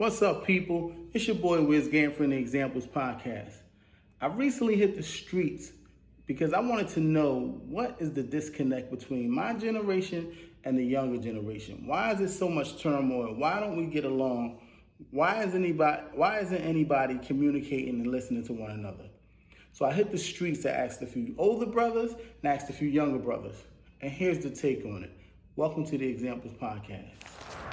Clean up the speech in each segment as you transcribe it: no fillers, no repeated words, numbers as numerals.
What's up, people? It's your boy Wiz Gam from the Xamples Podcast. I recently hit the streets because I wanted to know what is the disconnect between my generation and the younger generation. Why is there so much turmoil? Why don't we get along? Why isn't anybody communicating and listening to one another? So I hit the streets to ask a few older brothers and asked a few younger brothers. And here's the take on it. Welcome to the Xamples Podcast.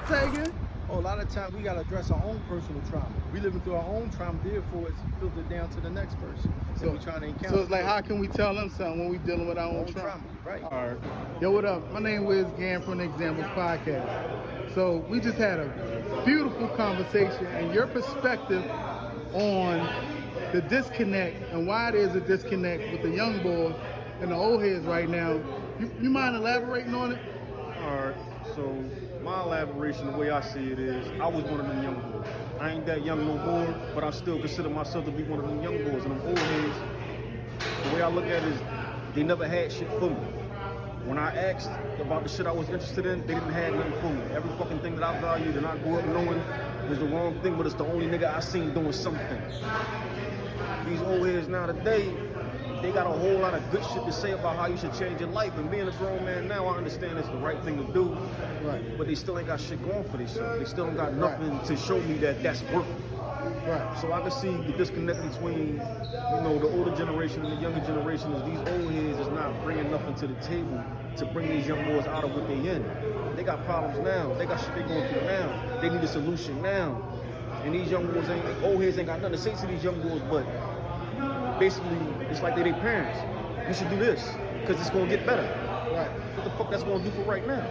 Say again? A lot of times we got to address our own personal trauma. We living through our own trauma, therefore it's filtered down to the next person. So we trying to encounter. So it's like, how can we tell them something when we dealing with our own trauma? Right. All right. Yo, what up? My name is Wiz Gam from the Xamples Podcast. So we just had a beautiful conversation, and your perspective on the disconnect and why there's a disconnect with the young boys and the old heads right now. You mind elaborating on it? All right. So my elaboration, the way I see it is, I was one of them young boys. I ain't that young no more, but I still consider myself to be one of them young boys. And them old heads, the way I look at it is, they never had shit for me. When I asked about the shit I was interested in, they didn't have nothing for me. Every fucking thing that I valued and I grew up knowing was the wrong thing, but it's the only nigga I seen doing something. These old heads now today, they got a whole lot of good shit to say about how you should change your life. And being a grown man now, I understand it's the right thing to do. Right. But they still ain't got shit going for themselves. They still don't got nothing to show me that that's worth it. Right. So I can see the disconnect between, the older generation and the younger generation is these old heads is not bringing nothing to the table to bring these young boys out of what they in. They got problems now. They got shit they going through now. They need a solution now. And these young boys old heads ain't got nothing to say to these young boys, but basically, it's like they their parents. You should do this, because it's going to get better. Right. What the fuck that's going to do for right now?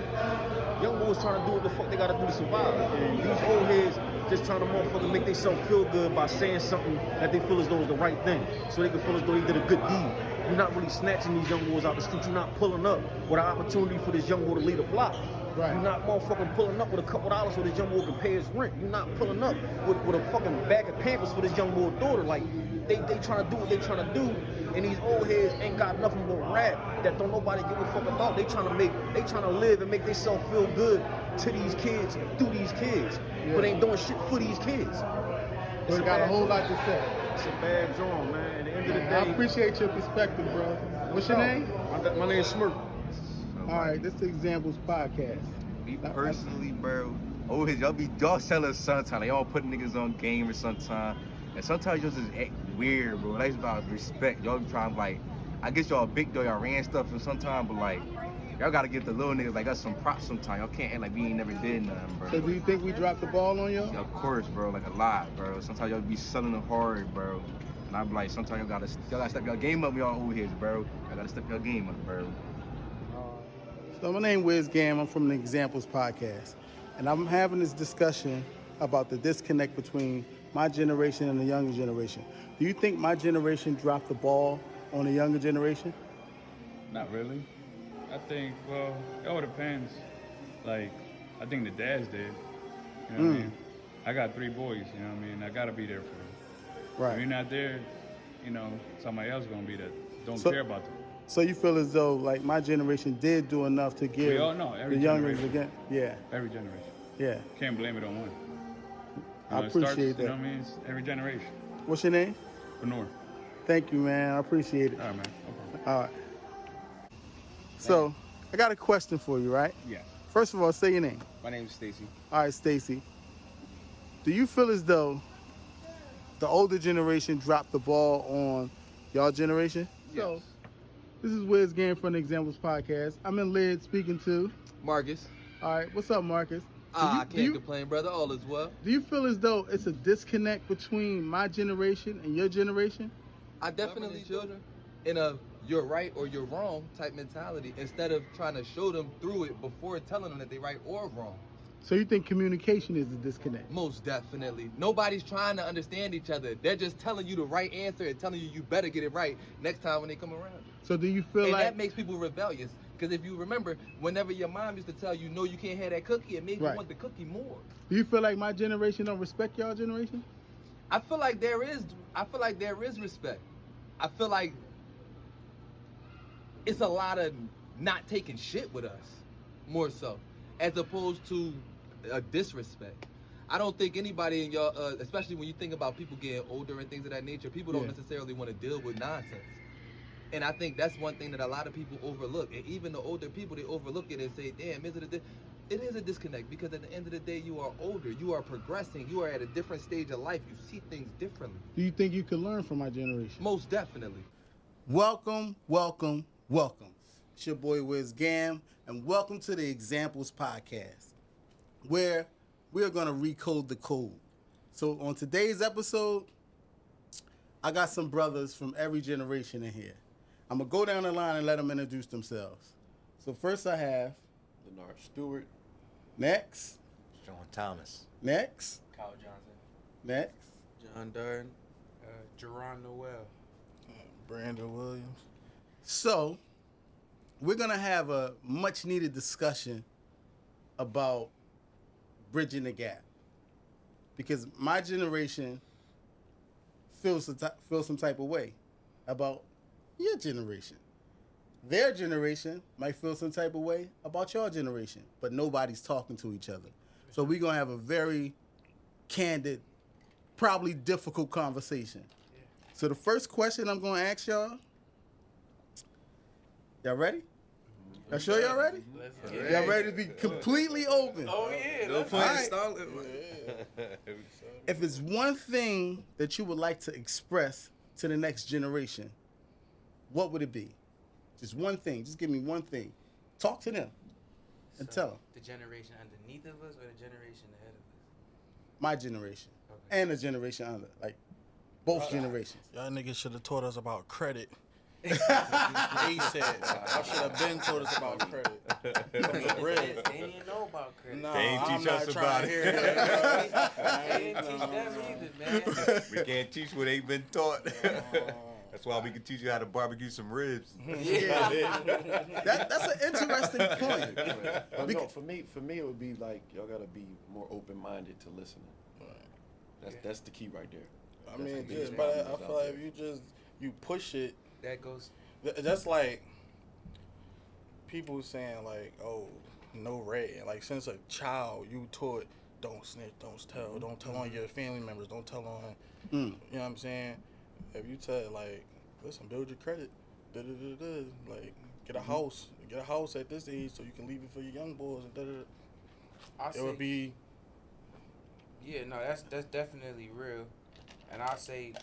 Young boys trying to do what the fuck they got to do to survive. And these old heads just trying to motherfucking make themselves feel good by saying something that they feel as though is the right thing. So they can feel as though they did a good deed. You're not really snatching these young boys out the street. You're not pulling up with an opportunity for this young boy to lead a block. Right. You're not motherfucking pulling up with a couple of dollars so this young boy can pay his rent. You're not pulling up with a fucking bag of Pampers for this young boy's daughter. Like, they trying to do what they trying to do, and these old heads ain't got nothing but rap that don't nobody give a fuck about. They trying to live and make themselves feel good to these kids, through these kids, but ain't doing shit for these kids. We got a whole lot to say. It's a bad drawing, man. At the end of the day, I appreciate your perspective, bro. What's your name? My name's Smirk. All right, this is the Xamples Podcast. Me personally, bro, y'all tell us sometimes, y'all put niggas on game or sometimes, and sometimes y'all just act weird, bro. That's about respect. Y'all be trying like, I guess y'all big though, y'all ran stuff and sometimes, but like, y'all gotta give the little niggas like us some props sometimes. Y'all can't act like we ain't never did nothing, bro. So do you think we dropped the ball on you? Yeah, of course, bro, like a lot, bro. Sometimes y'all be selling it hard, bro. And I'm like, sometimes y'all gotta step your game up, y'all old heads, bro. Y'all gotta step your game up, bro. So my name is Wiz Gam. I'm from the Xamples Podcast. And I'm having this discussion about the disconnect between my generation and the younger generation. Do you think my generation dropped the ball on the younger generation? Not really. I think, it all depends. Like, I think the dads did. You know what I mean? I got 3 boys, you know what I mean? I gotta be there for them. Right. If you're not there, somebody else gonna be there. Don't care about them. So you feel as though, like, my generation did do enough to give We all know, every the youngers generation. again? Yeah. Every generation. Yeah. Can't blame it on one. I It starts, appreciate that. You know what I mean? It's every generation. What's your name? Benor. Thank you, man. I appreciate it. All right, man. No problem. All right. So, I got a question for you, right? Yeah. First of all, say your name. My name's Stacy. All right, Stacy. Do you feel as though the older generation dropped the ball on y'all generation? Yes. So, this is Wiz Gam from the Xamples Podcast. I'm in Lid speaking to. Marcus. All right, what's up, Marcus? I can't complain, brother. All is well. Do you feel as though it's a disconnect between my generation and your generation? I definitely do. In a you're right or you're wrong type mentality instead of trying to show them through it before telling them that they're right or wrong. So you think communication is the disconnect? Most definitely. Nobody's trying to understand each other. They're just telling you the right answer and telling you better get it right next time when they come around. So do you feel and like... that makes people rebellious. Because if you remember, whenever your mom used to tell you, no, you can't have that cookie, it made you want the cookie more. Do you feel like my generation don't respect y'all generation? I feel like there is respect. I feel like it's a lot of not taking shit with us, more so, as opposed to a disrespect. I don't think anybody in y'all, especially when you think about people getting older and things of that nature, people don't necessarily want to deal with nonsense. And I think that's one thing that a lot of people overlook. And even the older people, they overlook it and say, damn, it is a disconnect, because at the end of the day, you are older, you are progressing, you are at a different stage of life, you see things differently. Do you think you could learn from my generation? Most definitely. Welcome, welcome, welcome. It's your boy Wiz Gam, and welcome to the Xamples Podcast, where we are going to recode the code. So on today's episode, I got some brothers from every generation in here. I'm going to go down the line and let them introduce themselves. So first I have Leonard Stewart. Next. John Thomas. Next. Kyle Johnson. Next. John Durden. Jerron Noel. Brandon Williams. So we're going to have a much needed discussion about bridging the gap. Because my generation feels some type of way about your generation. Their generation might feel some type of way about your generation, but nobody's talking to each other. So we're going to have a very candid, probably difficult conversation. So the first question I'm going to ask y'all ready? Y'all sure y'all ready? Y'all ready to be completely open? Oh yeah. No point in stalling. If it's one thing that you would like to express to the next generation, what would it be? Just one thing. Just give me one thing. Talk to them and tell them. The generation underneath of us or the generation ahead of us? My generation. Okay. And the generation under. Like, both generations. Y'all niggas should have taught us about credit. They said, I should have been taught us about credit. From the bridge. They didn't know about credit. No, They ain't I'm teach not us trying about to it. hear that. They didn't teach them either, man. We can't teach what ain't been taught. That's why we can teach you how to barbecue some ribs. Yeah. That's an interesting point. But no, for me, it would be like y'all gotta be more open-minded to listening. That's the key right there. I That's the mean, biggest just, but problem I that's feel out like there. if you push it, That goes. that's like people saying like, oh, no ratting. Like since a child, you taught don't snitch, don't tell, don't tell on your family members, don't tell on. You know what I'm saying? If you tell like, listen, build your credit, like get a house at this age so you can leave it for your young boys and It would be. Yeah, no, that's definitely real, and I'll say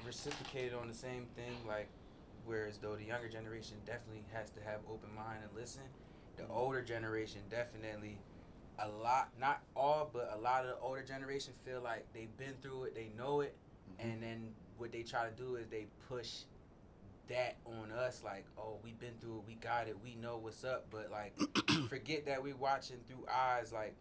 reciprocated on the same thing. Like, whereas though the younger generation definitely has to have open mind and listen, the older generation definitely a lot, not all, but a lot of the older generation feel like they've been through it, they know it, and then what they try to do is they push that on us, like, oh, we've been through it, we got it, we know what's up, but like forget that we're watching through eyes, like,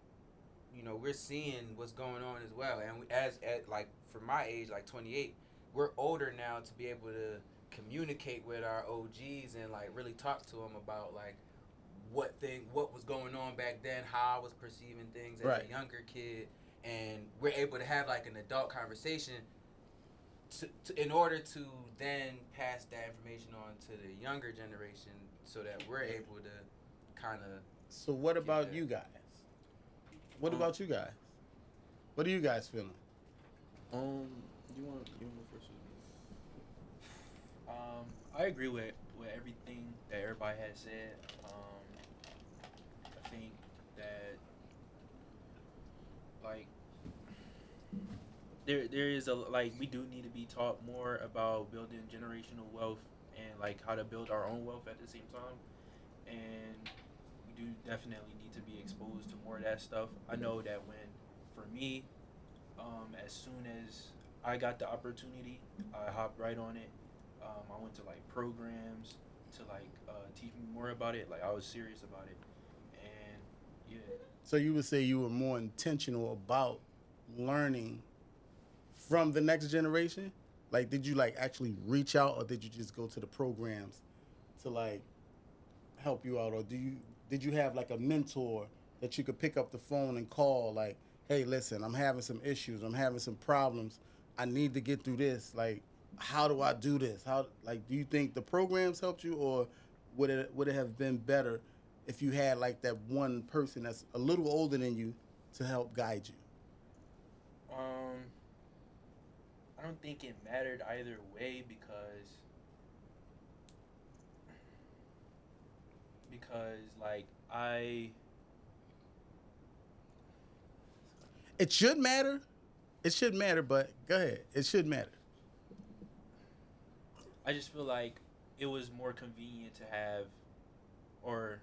you know, we're seeing what's going on as well. And we, as at like for my age, like 28, we're older now to be able to communicate with our OGs and like really talk to them about like what was going on back then, how I was perceiving things as a younger kid, and we're able to have like an adult conversation in order to then pass that information on to the younger generation so that we're able to kind of. So what about you guys? What about you guys? What are you guys feeling? You want first? I agree with everything that everybody has said. I think that like there is we do need to be taught more about building generational wealth and like how to build our own wealth at the same time, and we do definitely need to be exposed to more of that stuff. I know that for me, as soon as I got the opportunity, I hopped right on it. I went to like programs to like teach me more about it. Like I was serious about it, and yeah. So you would say you were more intentional about learning from the next generation? Like, did you like actually reach out, or did you just go to the programs to like help you out, or did you have like a mentor that you could pick up the phone and call, like, hey, listen, I'm having some issues, I'm having some problems, I need to get through this, like, how do I do this? Do you think the programs helped you, or would it have been better if you had like that one person that's a little older than you to help guide you? I don't think it mattered either way because like It should matter. It should matter, but go ahead. It should matter. I just feel like it was more convenient to have, or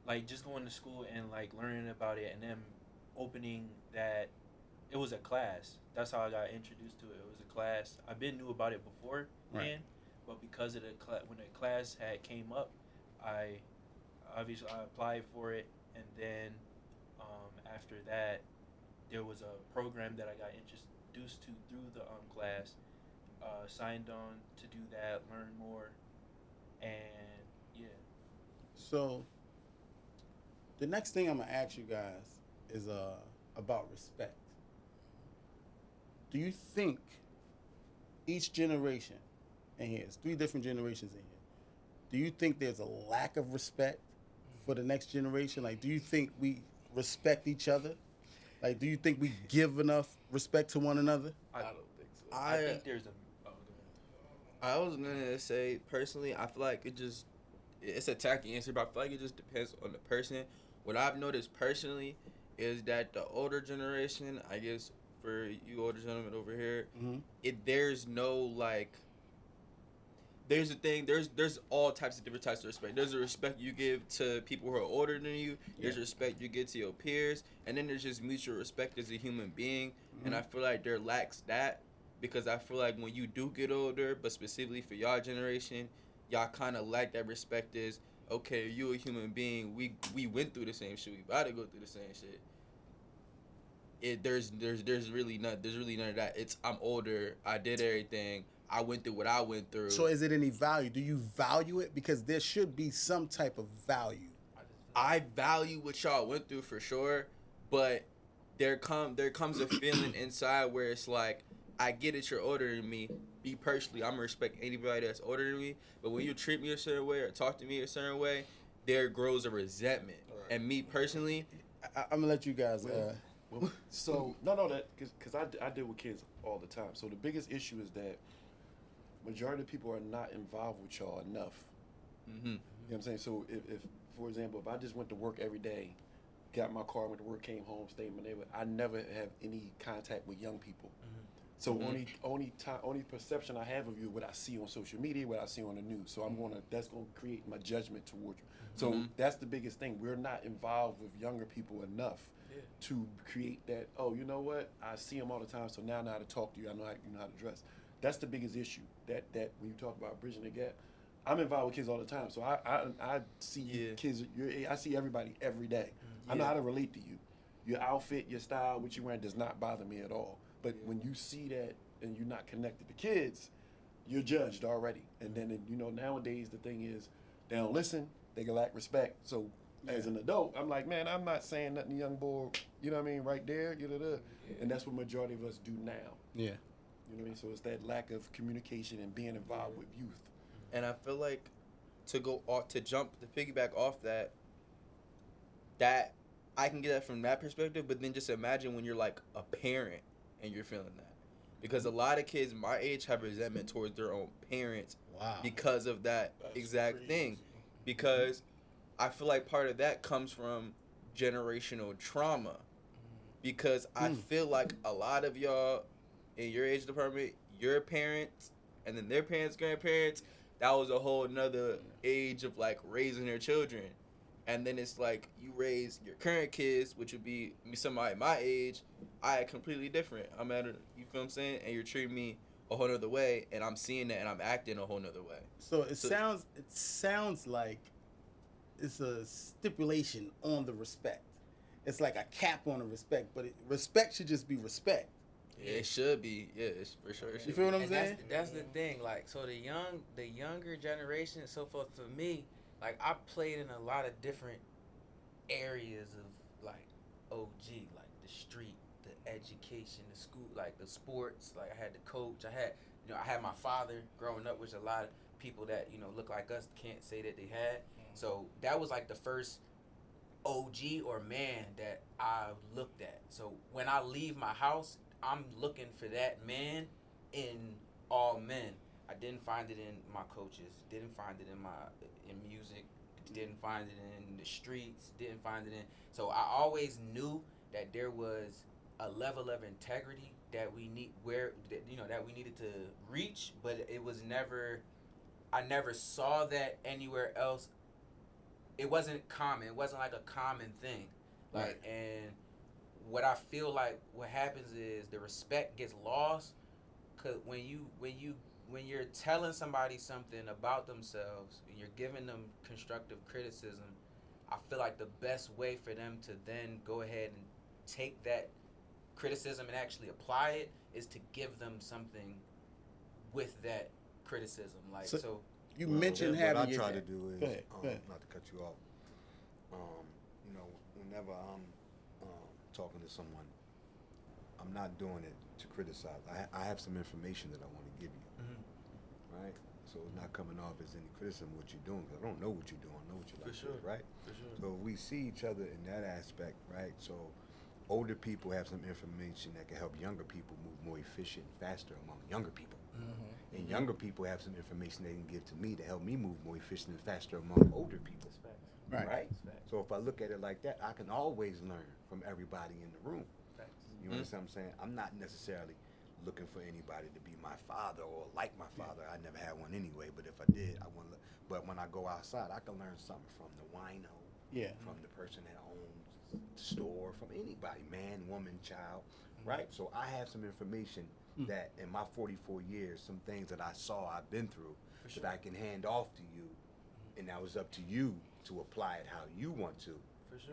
like just going to school and like learning about it and then opening that. It was a class. That's how I got introduced to it. It was a class. I've been knew about it before, Right. but because of when the class had came up, I applied for it, and then after that, there was a program that I got introduced to through the class. Signed on to do that, learn more, and yeah. So the next thing I'm gonna ask you guys is about respect. Do you think each generation, and here's 3 different generations in here, do you think there's a lack of respect for the next generation? Like, do you think we respect each other? Like, do you think we give enough respect to one another? I don't think so. I think there's a. Oh, go ahead. I was gonna say personally, I feel like it's a tacky answer, but I feel like it just depends on the person. What I've noticed personally is that the older generation, I guess for you older gentlemen over here, there's no like. There's a thing. There's all types of different types of respect. There's a respect you give to people who are older than you. There's respect you give to your peers, and then there's just mutual respect as a human being. And I feel like there lacks that, because I feel like when you do get older, but specifically for y'all generation, y'all kind of lack that respect. Is okay, you a human being. We went through the same shit. We about to go through the same shit. There's really none of that. It's I'm older. I did everything. I went through what I went through. So is it any value? Do you value it? Because there should be some type of value. I value what y'all went through for sure, but there comes a feeling inside where it's like, I get it, you're older than me. Me personally, I'm gonna respect anybody that's older than me. But when you treat me a certain way or talk to me a certain way, there grows a resentment. Right. And me personally, I'm gonna let you guys. So because I deal with kids all the time. So the biggest issue is that majority of people are not involved with y'all enough. Mm-hmm. You know what I'm saying? So if for example, if I just went to work every day, got in my car, went to work, came home, stayed in my neighborhood, I never have any contact with young people. So only perception I have of you is what I see on social media, what I see on the news. So that's gonna create my judgment towards you. So that's the biggest thing. We're not involved with younger people enough to create that. Oh, you know what? I see them all the time, so now I know how to talk to you. I know how to dress. That's the biggest issue. That when you talk about bridging the gap, I'm involved with kids all the time. So I see kids. I see everybody every day. I know how to relate to you. Your outfit, your style, what you're wearing does not bother me at all. But when you see that and you're not connected to kids, you're judged already. And then, nowadays the thing is, they don't listen, they can lack respect. So as an adult, I'm like, man, I'm not saying nothing to young boy, you know what I mean, right there, and that's what majority of us do now. Yeah. You know what I mean? So it's that lack of communication and being involved with youth. and I feel like to piggyback off that I can get that from that perspective, but then just imagine when you're like a parent and you're feeling that. Because a lot of kids my age have resentment towards their own parents because of that exact thing. Because I feel like part of that comes from generational trauma. Because I feel like a lot of y'all in your age department, your parents and then their parents, grandparents, that was a whole nother age of like raising their children. And then it's like you raise your current kids, which would be somebody my age. I act completely different. I'm at you feel what I'm saying? And you're treating me a whole nother way, and I'm seeing that, and I'm acting a whole nother way. So it sounds like it's a stipulation on the respect. It's like a cap on the respect, but respect should just be respect. Yeah, it should be. Yeah, it's for sure. You feel what I'm saying? That's the thing. Like, so the younger generation, so for me, like I played in a lot of different areas of like OG, like the street, the education, the school, like the sports. Like I had the coach. I had my father growing up, which a lot of people that look like us can't say that they had. So that was like the first OG or man that I looked at. So when I leave my house, I'm looking for that man in all men. I didn't find it in my coaches, didn't find it in music, didn't find it in the streets, didn't find it in. So I always knew that there was a level of integrity that we needed to reach, but it was never. I never saw that anywhere else. It wasn't common. It wasn't like a common thing. Like, and what I feel like what happens is the respect gets lost, cause when you're telling somebody something about themselves and you're giving them constructive criticism, I feel like the best way for them to then go ahead and take that criticism and actually apply it is to give them something with that criticism. Like, so you mentioned having what I your try dad. to do is, Go ahead. not to cut you off, you know, whenever I'm talking to someone, I'm not doing it to criticize. I have some information that I want to give you, right? So it's not coming off as any criticism of what you're doing, because I don't know what you're doing. I know what you like, right? For sure. So we see each other in that aspect, right? So older people have some information that can help younger people move more efficient and faster among younger people. And younger people have some information they can give to me to help me move more efficient and faster among older people. Right? So if I look at it like that, I can always learn from everybody in the room. You understand what I'm saying? I'm not necessarily looking for anybody to be my father or like my father. I never had one anyway, but if I did, I want to. But when I go outside, I can learn something from the wino, from the person that owns the store, from anybody, man, woman, child, right? So I have some information that in my 44 years, some things that I saw, I've been through, that I can hand off to you, and that was up to you to apply it how you want to,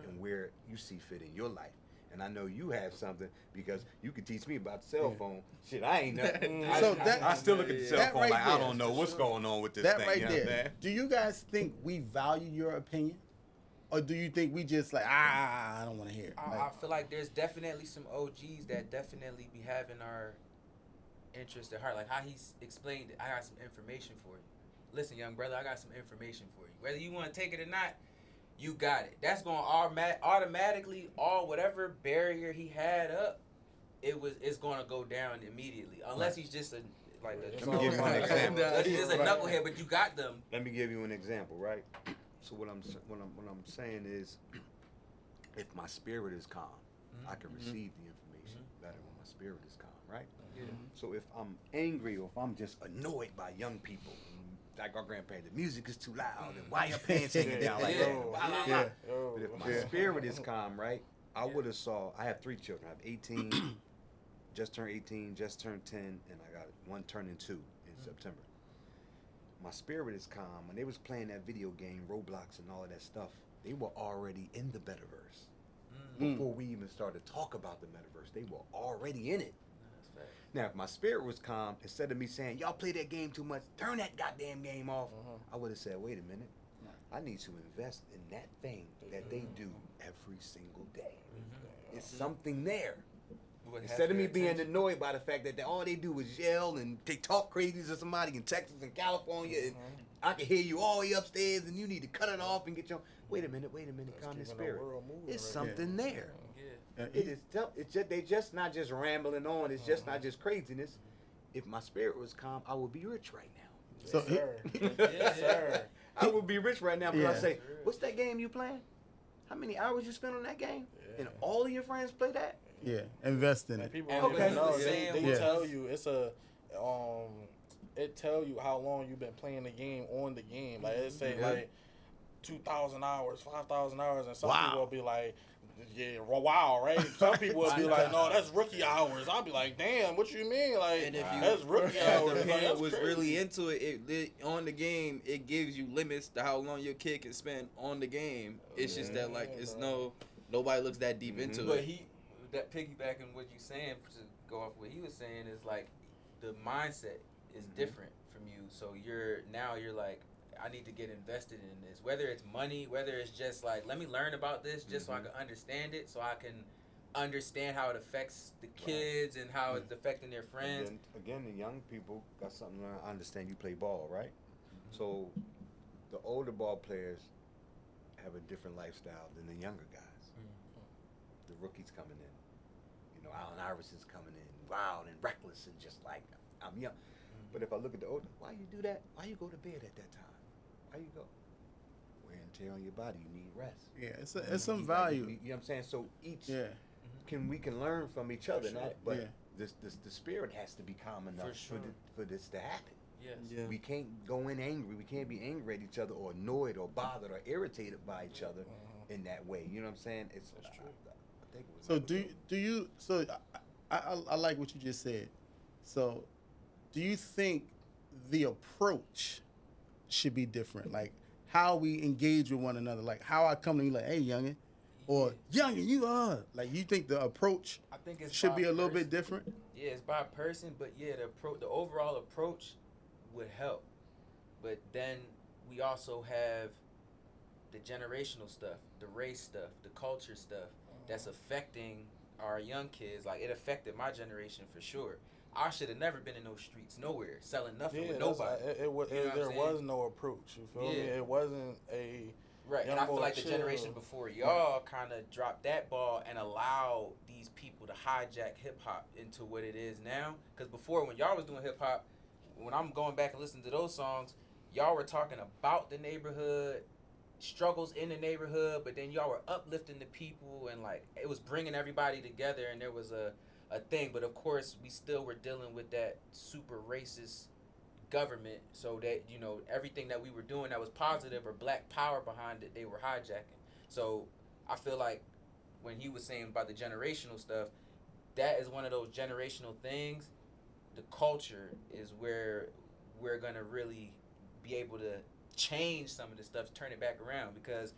and where you see fit in your life. And I know you have something, because you could teach me about the cell phone. Shit, I ain't nothing. I still look at the cell phone like, I don't know what's going on with this thing. Right you know there. what I'm saying? Do you guys think we value your opinion? Or do you think we just like, I don't want to hear it? I feel like there's definitely some OGs that definitely be having our interest at heart. Like how he explained it, I got some information for you. Listen, young brother, I got some information for you. Whether you want to take it or not, you got it. That's going to automatically, whatever barrier he had up, it's going to go down immediately. Unless he's just a Let me give you an example. He's just a knucklehead, but you got them. Let me give you an example, right? So what I'm saying is, if my spirit is calm, I can receive the information better when my spirit is calm, right? So if I'm angry or if I'm just annoyed by young people, like our grandparents, the music is too loud, and why your pants hanging down like that? But if my spirit is calm, right? I would have saw. I have 3 children. I have 18, just turned 18, just turned 10, and I got one turning 2 in September. My spirit is calm. When they was playing that video game, Roblox and all of that stuff, they were already in the metaverse. Before we even started to talk about the metaverse, they were already in it. Now, if my spirit was calm, instead of me saying, y'all play that game too much, turn that goddamn game off, I would have said, wait a minute, I need to invest in that thing that they do every single day. It's something there. Instead of me being annoyed by the fact that all they do is yell and they talk crazy to somebody in Texas and California, and I can hear you all the way upstairs, and you need to cut it off and get your. Wait a minute, calm your spirit. It's something there. They just not just rambling on. It's just not just craziness. If my spirit was calm, I would be rich right now. So, sir. I would be rich right now because I say, what's that game you playing? How many hours you spend on that game? And all of your friends play that? Yeah, invest in it. People don't even know. They tell you it's a it tell you how long you've been playing the game on the game. Like it say like 2,000 hours, 5,000 hours, and some people will be like, wow, right? Some people will be like, no, that's rookie hours. I'll be like, damn, what you mean? Like, and if that's rookie hours. The Like, parent was crazy. really into it, on the game, it gives you limits to how long your kid can spend on the game. It's just that, like, nobody looks that deep into But it. That piggybacking what you saying, to go off what he was saying, is like the mindset is different from you. So you're like, I need to get invested in this. Whether it's money, whether it's just like, let me learn about this just so I can understand it, so I can understand how it affects the kids and how it's affecting their friends. And then, again, the young people got something to learn. I understand you play ball, right? So the older ball players have a different lifestyle than the younger guys. The rookies coming in, you know, Allen Iverson's coming in wild and reckless and just like, I'm young. But if I look at the older, why you do that? Why you go to bed at that time? Why you go? Wear and tear on your body. You need rest. Yeah, it's some value. You know what I'm saying? So each we can learn from each other, sure. but the spirit has to be calm enough for this to happen. Yes. Yeah. We can't go in angry. We can't be angry at each other or annoyed or bothered or irritated by each other in that way. You know what I'm saying? It's That's true. I think it was So do you? So I like what you just said. So, do you think the approach should be different? Like how we engage with one another. Like how I come to you like, hey, youngin, or youngin, you are. Like you think the approach I think it's should by be a little person. bit different? Yeah, it's by person, but yeah, the overall approach would help. But then we also have the generational stuff, the race stuff, the culture stuff that's affecting our young kids. Like it affected my generation for sure. I should have never been in those streets nowhere, selling nothing with nobody. There was no approach. You feel me? It wasn't a right. And I feel like the generation before y'all kind of dropped that ball and allowed these people to hijack hip hop into what it is now. Because before, when y'all was doing hip hop, when I'm going back and listening to those songs, y'all were talking about the neighborhood, struggles in the neighborhood, but then y'all were uplifting the people and like it was bringing everybody together, and there was a thing. But of course, we still were dealing with that super racist government, so that, you know, everything that we were doing that was positive or black power behind it, they were hijacking. So I feel like when he was saying about the generational stuff, that is one of those generational things. The culture is where we're gonna really be able to change some of this stuff, turn it back around, because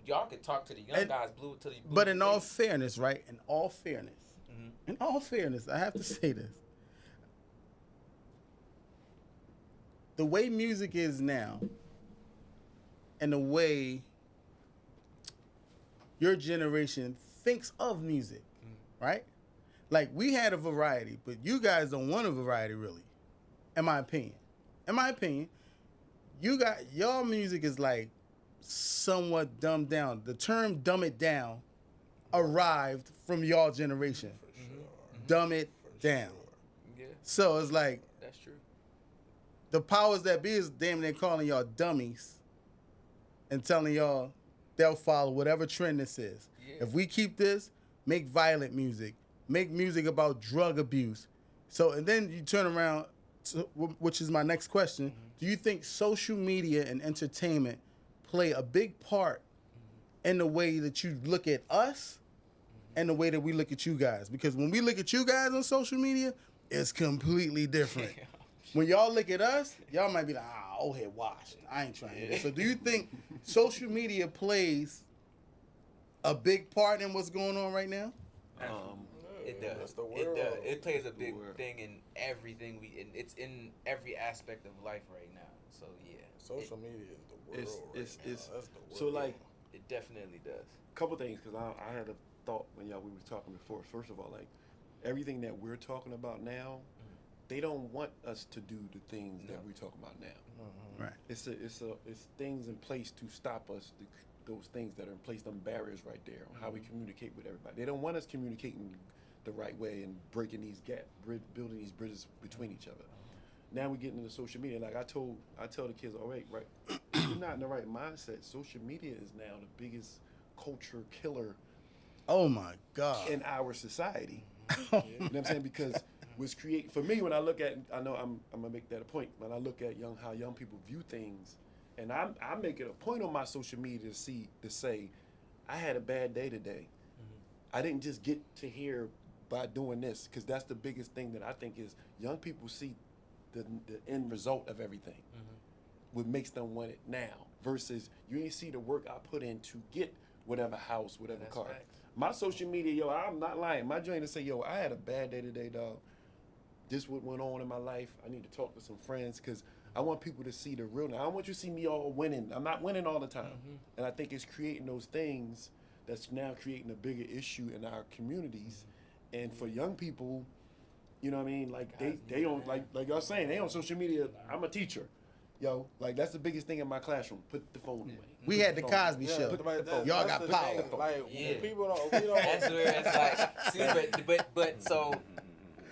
y'all could talk to the young guys blue to the blue. But in all fairness, right? In all fairness, I have to say this. The way music is now, and the way your generation thinks of music, right? Like, we had a variety, but you guys don't want a variety, really, in my opinion. In my opinion, y'all music is like somewhat dumbed down. The term "dumb it down" arrived from y'all generation. For sure. Dumb it down. Yeah, So it's like that's true. the powers that be is damn near calling y'all dummies and telling y'all they'll follow whatever trend this is. Yeah. If we keep this, make violent music, make music about drug abuse. So, and then you turn around, which is my next question. Do you think social media and entertainment play a big part in the way that you look at us and the way that we look at you guys? Because when we look at you guys on social media, it's completely different. When y'all look at us, y'all might be like, old head wash. I ain't trying to hear this. So do you think social media plays a big part in what's going on right now? It does. That's the It world. does. It plays a big world. thing in everything it's in every aspect of life right now. So yeah, Social media is the world. It's That's the world. so like it definitely does. couple things, because I had a thought when we were talking before. First of all, like everything that we're talking about now, they don't want us to do the things that we're talking about now. Right. It's things in place to stop us. Those things that are in place, them barriers right there on how we communicate with everybody. They don't want us communicating the right way and breaking these gaps, building these bridges between each other. Now we get into social media. Like I tell the kids, all right, you're not in the right mindset. Social media is now the biggest culture killer Oh my God. in our society. You know what I'm saying? Because what's for me, when I look at, I know I'm gonna make that a point. When I look at how young people view things, and I make it a point on my social media to say, I had a bad day today. I didn't just get to here by doing this, because that's the biggest thing that I think is young people see the end result of everything. What makes them want it now versus you ain't see the work I put in to get whatever house, whatever That's car. facts. My social media, I'm not lying. My joint to say, I had a bad day today, dog. This what went on in my life. I need to talk to some friends, because I want people to see the real. I don't want you to see me all winning. I'm not winning all the time. And I think it's creating those things that's now creating a bigger issue in our communities. And for young people, you know what I mean? Like they don't like y'all saying, they on social media. I'm a teacher. Yo, like that's the biggest thing in my classroom. Put the phone away. We had the Cosby Yeah, Show. but that- Y'all that's got the power. thing, like Yeah. people don't. We don't. That's where it's like, see, but so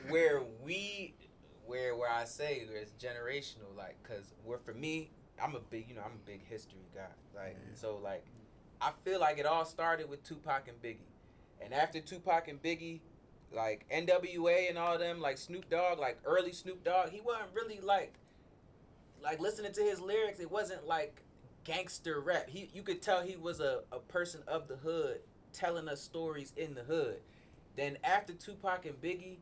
where I say where it's generational, like, cause for me, I'm a big history guy, like, so like, I feel like it all started with Tupac and Biggie, and after Tupac and Biggie, like NWA and all them, like Snoop Dogg, like early Snoop Dogg, he wasn't really like listening to his lyrics, it wasn't like gangster rap. You could tell he was a person of the hood telling us stories in the hood. Then after Tupac and Biggie,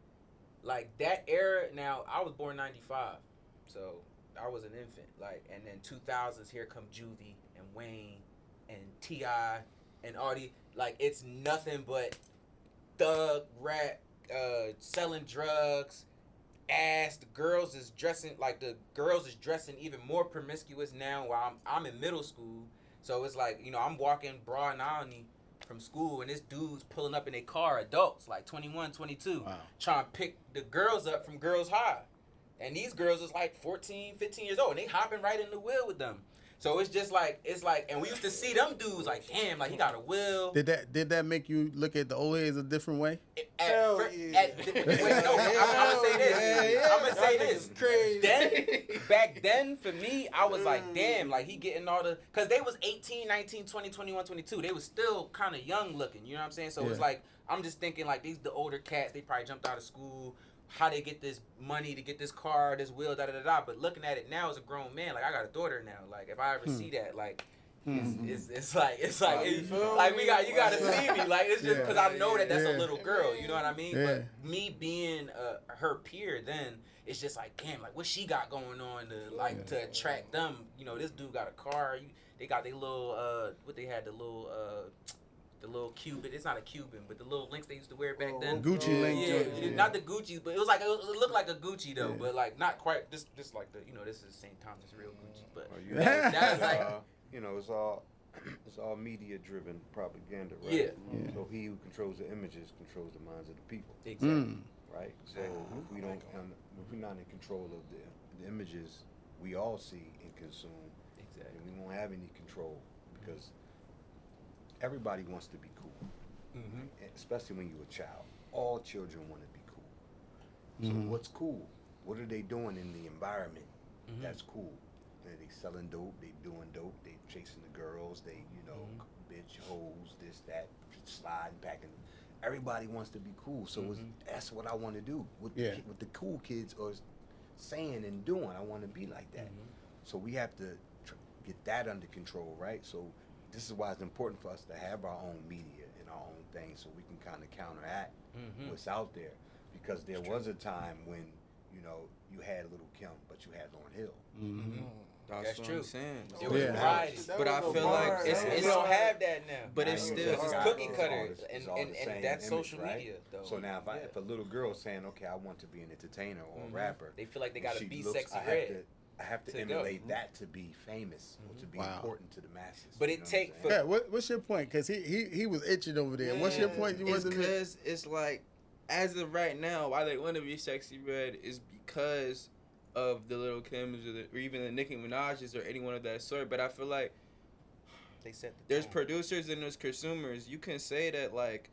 like that era, now I was born 95, so I was an infant, like, and then 2000s, here come Juvie and Wayne and T.I. and all these, like, it's nothing but thug rap, selling drugs, ass. The girls is dressing even more promiscuous now while I'm in middle school. So it's like, I'm walking Broad and Olney from school, and this dude's pulling up in a car, adults, like 21, 22, trying to pick the girls up from Girls High. And these girls is like 14, 15 years old, and they hopping right in the wheel with them. So it's just like, and we used to see them dudes like, damn, like he got a wheel. Did that make you look at the old heads a different way? I'm gonna say this. Crazy. Back then, for me, I was like, damn, like he getting all the, cause they was 18, 19, 20, 21, 22. They was still kind of young looking, you know what I'm saying? So it's like, I'm just thinking like the older cats, they probably jumped out of school, how they get this money to get this car, this wheel, da-da-da-da. But looking at it now as a grown man, like I got a daughter now. Like if I ever see that, like it's like you gotta see me. Like it's just because I know that's a little girl. You know what I mean? But me being her peer, then it's just like, damn, like what she got going on to attract them. This dude got a car. They got their little the little Cuban, it's not a Cuban, but the little links they used to wear back then. Gucci link. Yeah, not the Gucci's, but it looked like a Gucci though, but like not quite. This like the this is St. Thomas real Gucci, but that's like it's all media driven propaganda, right? Yeah. So he who controls the images controls the minds of the people. Exactly. Right. So if we're not in control of the images we all see and consume, then we won't have any control because everybody wants to be cool, especially when you're a child. All children want to be cool. So what's cool? What are they doing in the environment that's cool? They selling dope, they doing dope, they chasing the girls, they, bitch, hoes, this, that, sliding, packing. Everybody wants to be cool. So that's what I want to do. What the cool kids are saying and doing, I want to be like that. So we have to get that under control, right? So this is why it's important for us to have our own media and our own things so we can kind of counteract what's out there. Because there was a time when, you had Little Kim, but you had Lauryn Hill. That's what true. I'm saying. It was variety. But I feel like we don't have that now. But it's still it's cookie cutter, and that's image, social right? media though. So now if a little girl's saying, okay, I want to be an entertainer or a rapper, they feel like they gotta be looks, sexy red. I have to emulate that to be famous or to be important to the masses. But it take what's your point? Because he was itching over there. What's your point? Because it's like, as of right now, why they want to be sexy red is because of the Little Kims or even the Nicki Minaj's or anyone of that sort. But I feel like they said there's producers and there's consumers. You can say that like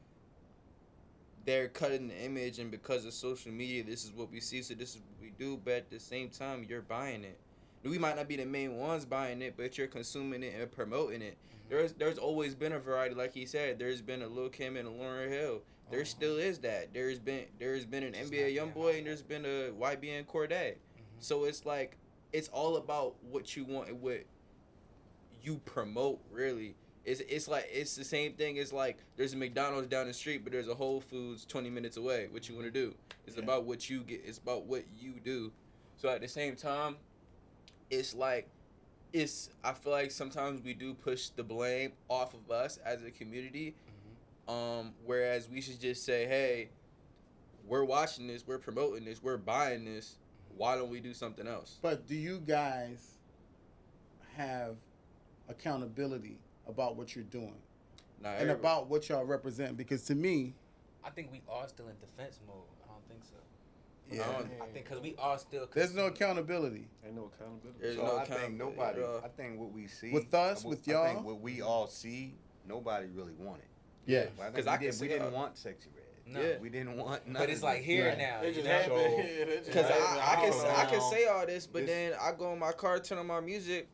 they're cutting the image, and because of social media, this is what we see, so this is what we do. But at the same time, you're buying it. We might not be the main ones buying it, but you're consuming it and promoting it. There's always been a variety, like he said. There's been a Lil Kim and a Lauryn Hill. There still is that. There's been an NBA YoungBoy and there's been a YBN Cordae. So it's like, it's all about what you want and what you promote, really. It's like, it's the same thing as like, there's a McDonald's down the street, but there's a Whole Foods 20 minutes away. What you want to do? It's about what you get. It's about what you do. So at the same time, it's like, I feel like sometimes we do push the blame off of us as a community. Whereas we should just say, hey, we're watching this, we're promoting this, we're buying this. Why don't we do something else? But do you guys have accountability about what you're doing and about what y'all represent? Because to me, I think we are still in defense mode. I don't think so. Yeah. I think because we all still. There's no accountability. Ain't no accountability. There's So no I think accountability. nobody. I think what we see With us, with y'all? I think what we all see, nobody really wanted. Yeah. Well, Because we didn't want Sexy Red. No. Yeah. We didn't want nothing. But it's like here now. It just you know? happened. Because I can know. say all this, but then I go in my car, turn on my music.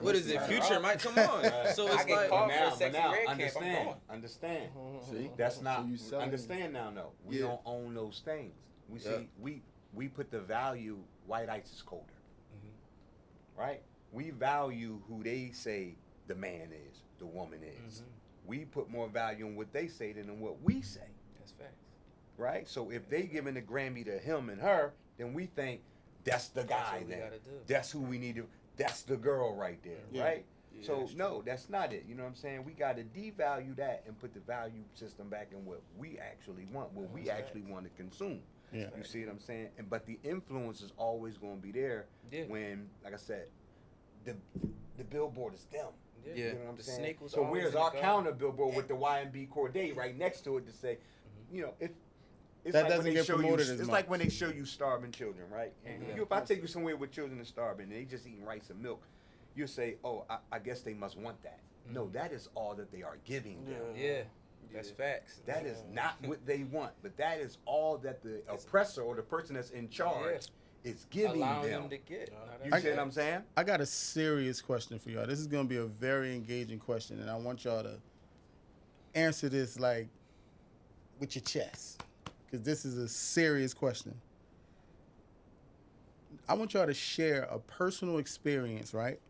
What is it? Future might come on. So I it's get like, called for a But sexy now, red camp. I'm understand, going. understand. See? That's not. you selling- Understand now, no. We Yeah. don't own those things. We Yeah. see. We put the value. White ice is colder. Mm-hmm. Right. We value who they say the man is, the woman is. Mm-hmm. We put more value in what they say than in what we say. That's facts. Right. So if they giving the Grammy to him and her, then we think that's the That's guy. what we Then gotta do. that's who we need to. That's the girl right there. Yeah. Right. Yeah, So that's no, that's not it. You know what I'm saying? We got to devalue that and put the value system back in what we actually want, what we actually want to consume. Yeah. You see what I'm saying? And but the influence is always going to be there Yeah. when, like I said, the billboard is them. Yeah. Yeah. You know what I'm The saying? snake was So always where's in the our garden. counter billboard with the YMB Corday right next to it to say, you know, it's That like doesn't when they get show you, promoted as it's much. like when they show you starving children, right? And Mhm. if I take you somewhere where children are starving and they just eating rice and milk, you say, oh, I guess they must want that. No, that is all that they are giving them. Yeah. That's facts. That is not what they want, but that is all that the oppressor or the person that's in charge is giving Allowing them. them to get. No, You that's see what facts. I'm saying? I got a serious question for y'all. This is going to be a very engaging question, and I want y'all to answer this like with your chest, because this is a serious question. I want y'all to share a personal experience, right,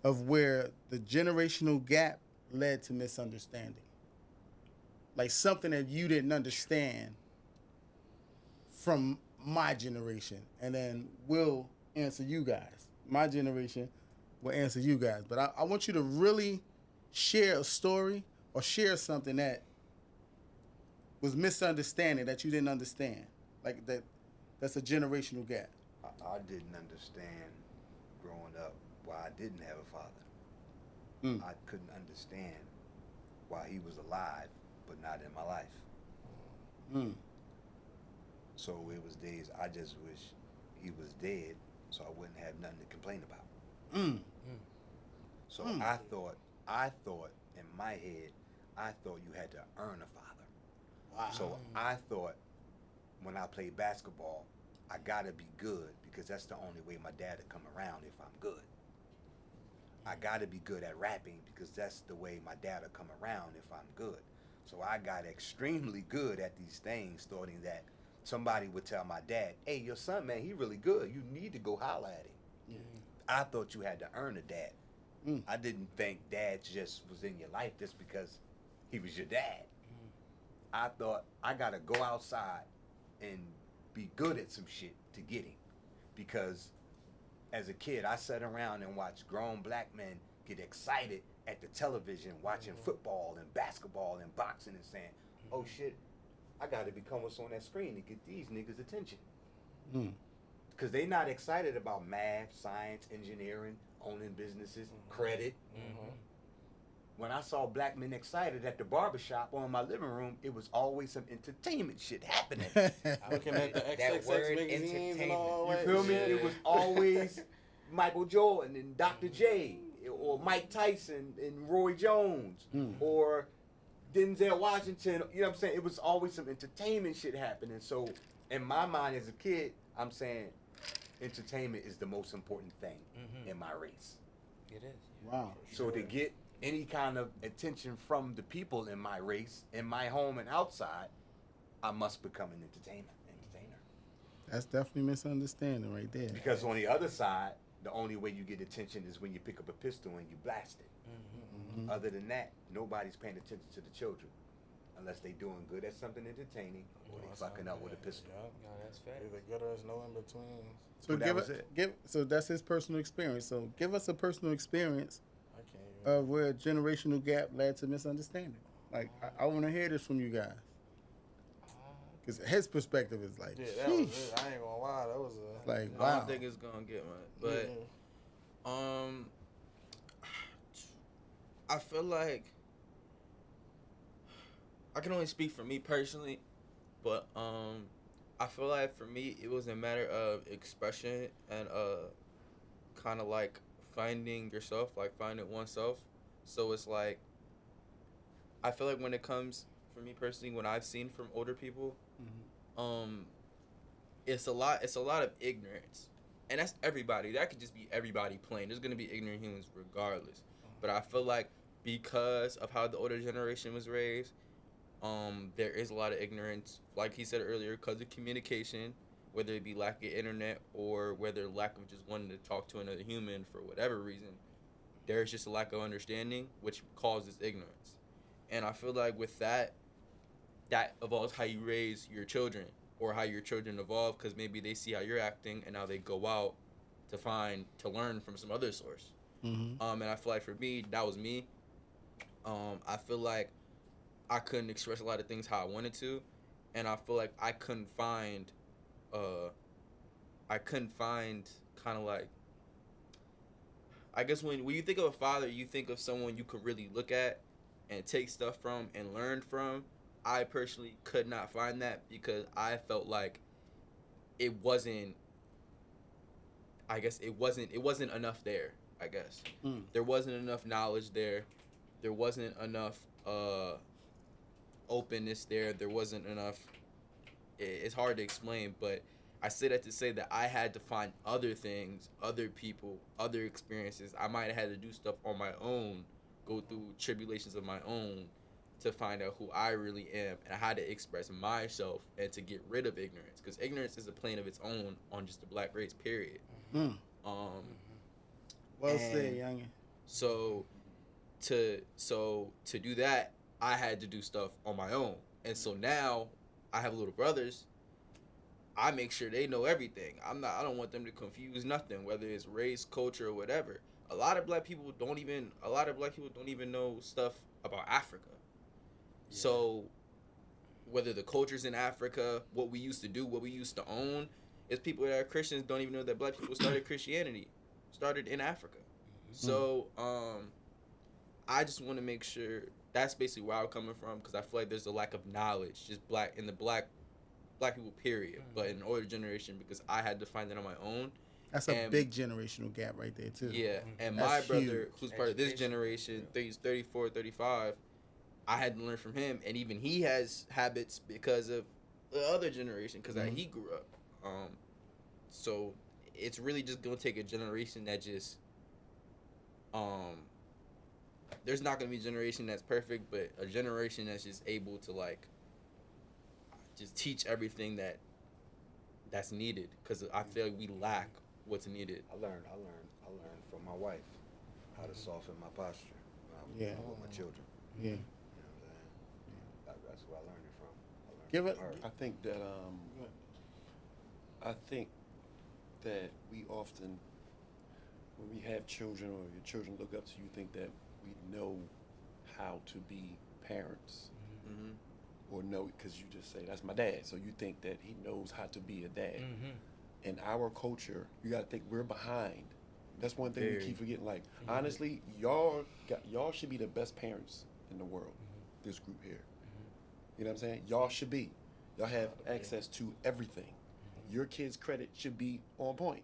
of where the generational gap led to misunderstanding. Like something that you didn't understand from my generation, and then we'll answer you guys. My generation will answer you guys. But I want you to really share a story or share something that was misunderstanding that you didn't understand. Like that's a generational gap. I didn't understand growing up why I didn't have a father. Mm. I couldn't understand why he was alive but not in my life. Mm. So it was days I just wish he was dead so I wouldn't have nothing to complain about. Mm. So Mm. I thought in my head, I thought you had to earn a father. Wow. So I thought when I played basketball, I gotta be good because that's the only way my dad would come around if I'm good. I gotta be good at rapping because that's the way my dad will come around if I'm good. So I got extremely good at these things, thoughting that somebody would tell my dad, hey, your son, man, he really good. You need to go holler at him. Yeah. I thought you had to earn a dad. Mm. I didn't think dad just was in your life just because he was your dad. I thought I gotta go outside and be good at some shit to get him. Because as a kid, I sat around and watched grown black men get excited at the television watching football and basketball and boxing and saying, oh shit, I gotta become what's on that screen to get these niggas' attention. Mm. Because they not excited about math, science, engineering, owning businesses, credit. When I saw black men excited at the barbershop or in my living room, it was always some entertainment shit happening. Looking at the That XXX word magazines and all You that. feel me? shit. It was always Michael Jordan and Dr. J or Mike Tyson and Roy Jones or Denzel Washington. You know what I'm saying? It was always some entertainment shit happening. So in my mind as a kid, I'm saying entertainment is the most important thing in my race. It is. Wow. So to get any kind of attention from the people in my race, in my home and outside, I must become an entertainer. That's definitely misunderstanding right there. Because on the other side, the only way you get attention is when you pick up a pistol and you blast it. Mhm. Other than that, nobody's paying attention to the children unless they doing good at something entertaining or they fucking up with a pistol. No, that's facts. Either good or there's no in between. So Well, that was it. So that's his personal experience. So give us a personal experience I can't even. of where a generational gap led to misunderstanding. Like I want to hear this from you guys, because his perspective is like, Yeah, that was sheesh. it. I ain't gonna lie. That was a. Like I wow. don't think it's gonna get much, but I feel like I can only speak for me personally, but I feel like for me, it was a matter of expression and kind of like finding yourself, like finding oneself. So it's like, I feel like when it comes, for me personally, when I've seen from older people, it's a lot of ignorance. And that's everybody. That could just be everybody playing. There's going to be ignorant humans regardless. But I feel like because of how the older generation was raised, there is a lot of ignorance, like he said earlier, because of communication, whether it be lack of internet or whether lack of just wanting to talk to another human for whatever reason. There's just a lack of understanding, which causes ignorance. And I feel like with that evolves how you raise your children or how your children evolve, because maybe they see how you're acting and now they go out to learn from some other source. And I feel like for me, that was me. I feel like I couldn't express a lot of things how I wanted to, and I feel like I couldn't find kind of like, I guess when you think of a father, you think of someone you could really look at and take stuff from and learn from. I personally could not find that because I felt like it wasn't enough there, I guess. There wasn't enough knowledge there. There wasn't enough openness there. There wasn't enough. It's hard to explain, but I say that to say that I had to find other things, other people, other experiences. I might have had to do stuff on my own, go through tribulations of my own to find out who I really am, and I had to express myself and to get rid of ignorance, because ignorance is a plane of its own on just the black race, period. Well said, youngin. So to do that, I had to do stuff on my own. And so now I have little brothers. I make sure they know everything. I don't want them to confuse nothing, whether it's race, culture, or whatever. A lot of black people don't even know stuff about Africa. Yeah. So whether the culture's in Africa, what we used to do, what we used to own, is people that are Christians don't even know that black people started Christianity, started in Africa. So I just want to make sure that's basically where I'm coming from, because I feel like there's a lack of knowledge, just black people, period. But in the older generation, because I had to find it on my own. That's a big generational gap right there, too. Yeah, and my brother, who's part of this generation, he's 34, 35, I had to learn from him, and even he has habits because of the other generation, because he grew up. So it's really just going to take a generation that just, there's not going to be a generation that's perfect, but a generation that's just able to, like, just teach everything that's needed, because I feel like we lack what's needed. I learned from my wife how to soften my posture with my children. Yeah. You know what I'm saying? That's where I learned it from. Give it. I think that we often, when we have children or your children look up to you, think that we know how to be parents. Or know, because you just say, that's my dad. So you think that he knows how to be a dad. In our culture, you got to think we're behind. That's one thing we keep forgetting. Like, honestly, y'all should be the best parents in the world, this group here. You know what I'm saying? Y'all should be. Y'all have access to everything. Your kids' credit should be on point.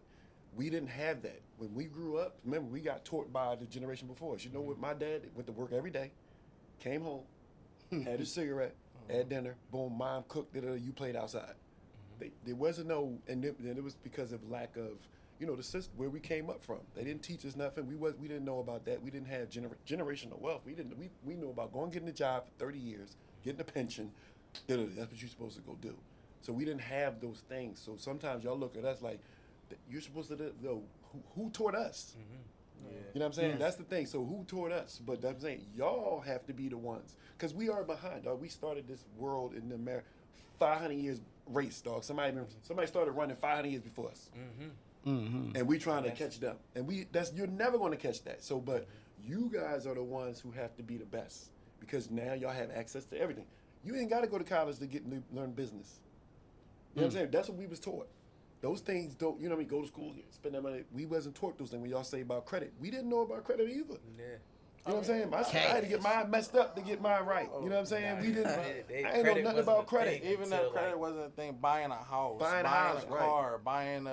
We didn't have that. When we grew up, remember, we got taught by the generation before us. You know what? My dad went to work every day, came home, had a cigarette, at dinner, boom, mom cooked it, you played outside. There wasn't no, and it was because of lack of, the system where we came up from. They didn't teach us nothing. We didn't know about that. We didn't have generational wealth. We knew about going getting a job for 30 years, getting a pension. That's what you're supposed to go do. So we didn't have those things. So sometimes y'all look at us like, you're supposed to know who taught us. You know what I'm saying? That's the thing. So who taught us? But I'm saying y'all have to be the ones, because we are behind, dog. We started this world in the 500 years race, dog. Somebody started running 500 years before us, and we trying to catch them. And you're never going to catch that. So, but you guys are the ones who have to be the best, because now y'all have access to everything. You ain't got to go to college to learn business. You know what I'm saying? That's what we was taught. Those things don't, go to school, spend that money. We wasn't taught those things when y'all say about credit. We didn't know about credit either. Yeah. You know what I'm saying? I had to get mine messed up to get mine right. You know what I'm saying? We didn't. I ain't know nothing about credit. Even though credit wasn't a thing, buying a house, buying a car, buying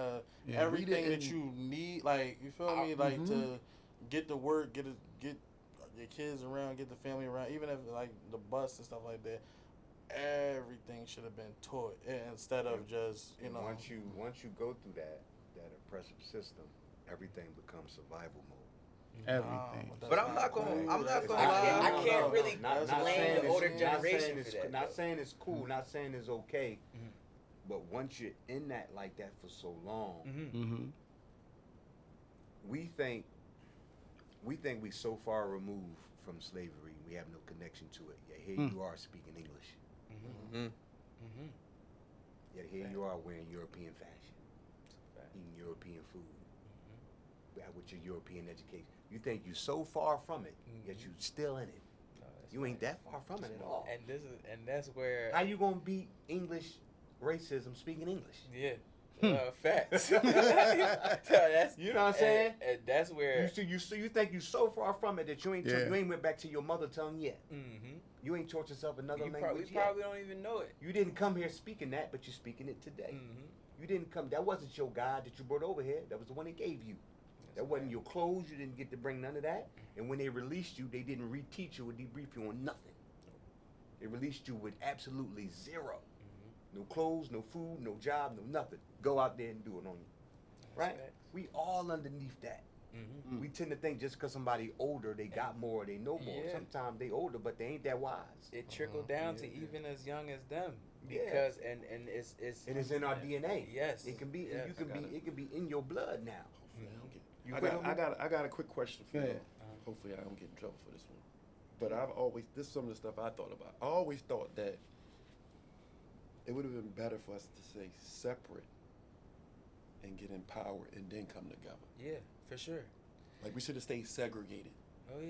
everything that you need. Like, you feel me? Like to get to work, get your kids around, get the family around. Even if like the bus and stuff like that, everything should have been taught instead of just Once you go through that oppressive system, everything becomes survival mode. Everything. But I'm not gonna lie. I can't really blame the older generation for that. Not saying it's cool, not saying it's okay, but once you're in that like that for so long, we think we so far removed from slavery, we have no connection to it. Yet here you are speaking English. Yet here you are wearing European fashion, eating European food, with your European education. You think you're so far from it, yet you're still in it. No, you ain't that far from it at all. And that's where. How you gonna beat English racism speaking English? Yeah. Facts. So that's, you know what I'm saying? And that's where you think you so far from it that you ain't went back to your mother tongue yet. You ain't taught yourself another language You probably don't even know it. You didn't come here speaking that, but you're speaking it today. You didn't come. That wasn't your God that you brought over here. That was the one they gave you. That wasn't your clothes. You didn't get to bring none of that. And when they released you, they didn't reteach you or debrief you on nothing. They released you with absolutely zero. No clothes, no food, no job, no nothing. Go out there and do it on you. Right? We all underneath that. We tend to think just because somebody older, they got more, they know more. Sometimes they older, but they ain't that wise. It trickled down to even as young as them. Because and it's in our DNA. Yes. It can be it can be in your blood now. I got a quick question for you. Hopefully I don't get in trouble for this one. But this is some of the stuff I thought about. I always thought that it would have been better for us to stay separate and get empowered and then come together. Yeah, for sure. Like we should have stayed segregated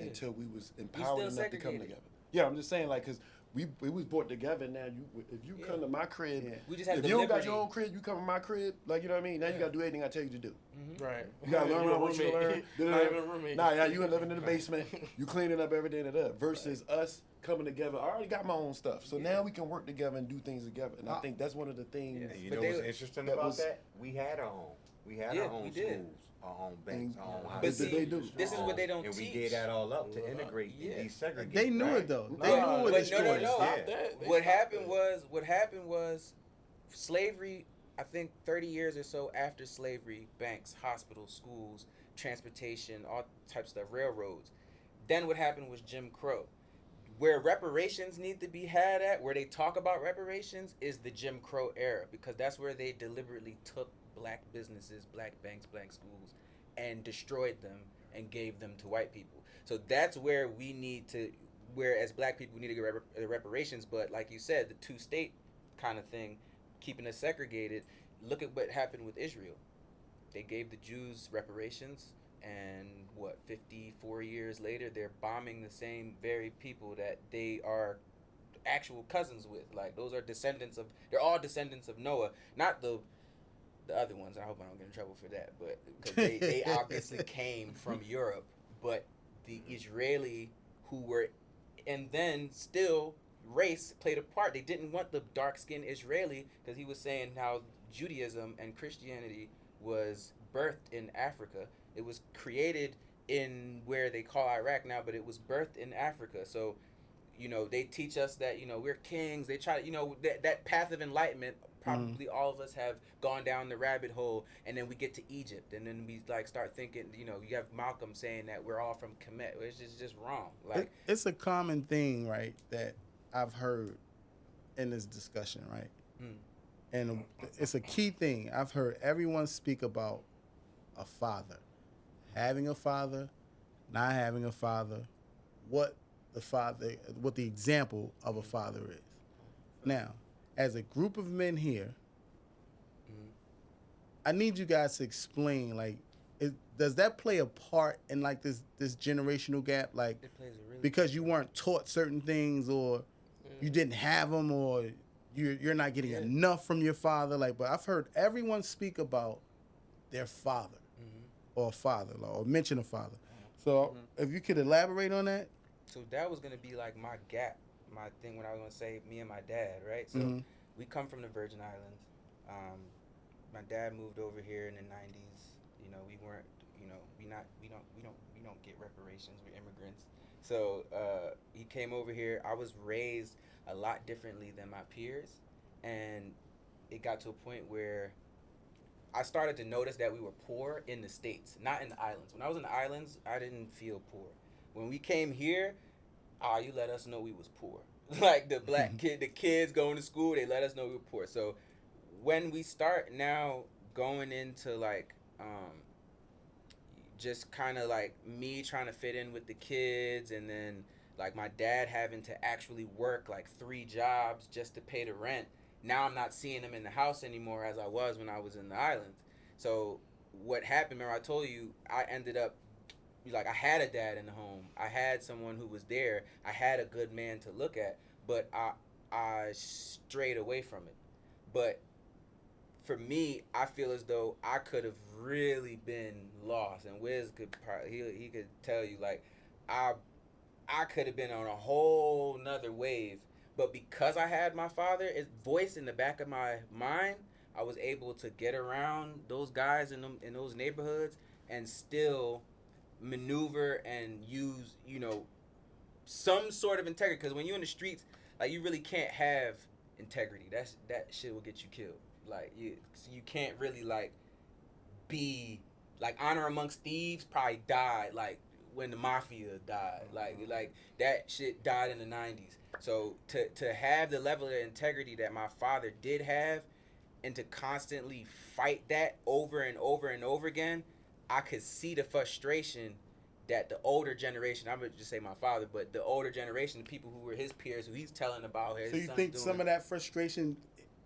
until we was We empowered still enough to come segregated. together. Yeah, I'm just saying, like, because we was brought together. Now, if you come to my crib, We just have if the you don't got liberty. your own crib, you come to my crib, like, you know what I mean? Now you got to do everything I tell you to do. Right. You got to learn what I want you to learn. Not even a roommate. Nah, yeah, you living in the basement. You cleaning up everything versus us coming together. I already got my own stuff. So now we can work together and do things together. And I think that's one of the things. And you know what's interesting about that? We had our own. We had our own schools, our own banks, our own But houses. see, this is what they don't and teach. we gave that all up to integrate and desegregate. They knew it though. They knew what But destroyed no. us. What happened was slavery. I think 30 years or so after slavery, banks, hospitals, schools, transportation, all types of stuff, railroads. Then what happened was Jim Crow. Where reparations need to be had at, where they talk about reparations, is the Jim Crow era, because that's where they deliberately took black businesses, black banks, black schools, and destroyed them and gave them to white people. So that's where we need to, where as black people we need to get reparations. But like you said, the two-state kind of thing, keeping us segregated. Look at what happened with Israel. They gave the Jews reparations, and 54 years later, they're bombing the same very people that they are actual cousins with. Like, those are they're all descendants of Noah, not the other ones. I hope I don't get in trouble for that, but because they obviously came from Europe, but the Israeli and then still race played a part. They didn't want the dark-skinned Israeli, because he was saying how Judaism and Christianity was birthed in Africa. It was created in where they call Iraq now, but it was birthed in Africa. So, they teach us that, we're kings. They try to, that path of enlightenment, probably all of us have gone down the rabbit hole, and then we get to Egypt, and then we start thinking, you have Malcolm saying that we're all from Kemet. It's just wrong. Like, it's a common thing, right, that I've heard in this discussion, right? And it's a key thing. I've heard everyone speak about a father. Having a father, not having a father, what the example of a father is. Now, as a group of men here, I need you guys to explain, like, does that play a part in, like, this generational gap? Like, it plays a really because you weren't taught certain things, or you didn't have them, or you're not getting enough from your father. Like, but I've heard everyone speak about their father or father-in-law, or mention a father. So if you could elaborate on that. So that was gonna be like my gap, my thing when I was gonna say me and my dad, right? So we come from the Virgin Islands. My dad moved over here in the '90s. You know, we weren't, you know, we don't get reparations. We're immigrants. So he came over here. I was raised a lot differently than my peers, and it got to a point where I started to notice that we were poor in the States, not in the islands. When I was in the islands, I didn't feel poor. When we came here, you let us know we was poor. Like the black the kids going to school, they let us know we were poor. So when we start now going into like just kind of like me trying to fit in with the kids, and then like my dad having to actually work like 3 jobs just to pay the rent. Now I'm not seeing him in the house anymore as I was when I was in the islands. So what happened, remember I told you, I ended up, like, I had a dad in the home. I had someone who was there. I had a good man to look at, but I strayed away from it. But for me, I feel as though I could have really been lost, and Wiz could probably, he could tell you, like, I could have been on a whole nother wave, but because I had my father's voice in the back of my mind, I was able to get around those guys in those neighborhoods and still maneuver and use, you know, some sort of integrity. Because when you're in the streets, like, you really can't have integrity. That shit will get you killed. Like, you can't really, like, be, like, honor amongst thieves probably died, like, when the mafia died. Like that shit died in the 90s. So to have the level of integrity that my father did have, and to constantly fight that over and over and over again, I could see the frustration that the older generation, I'm going to just say my father, but the older generation, the people who were his peers, who he's telling about his So you think some of that frustration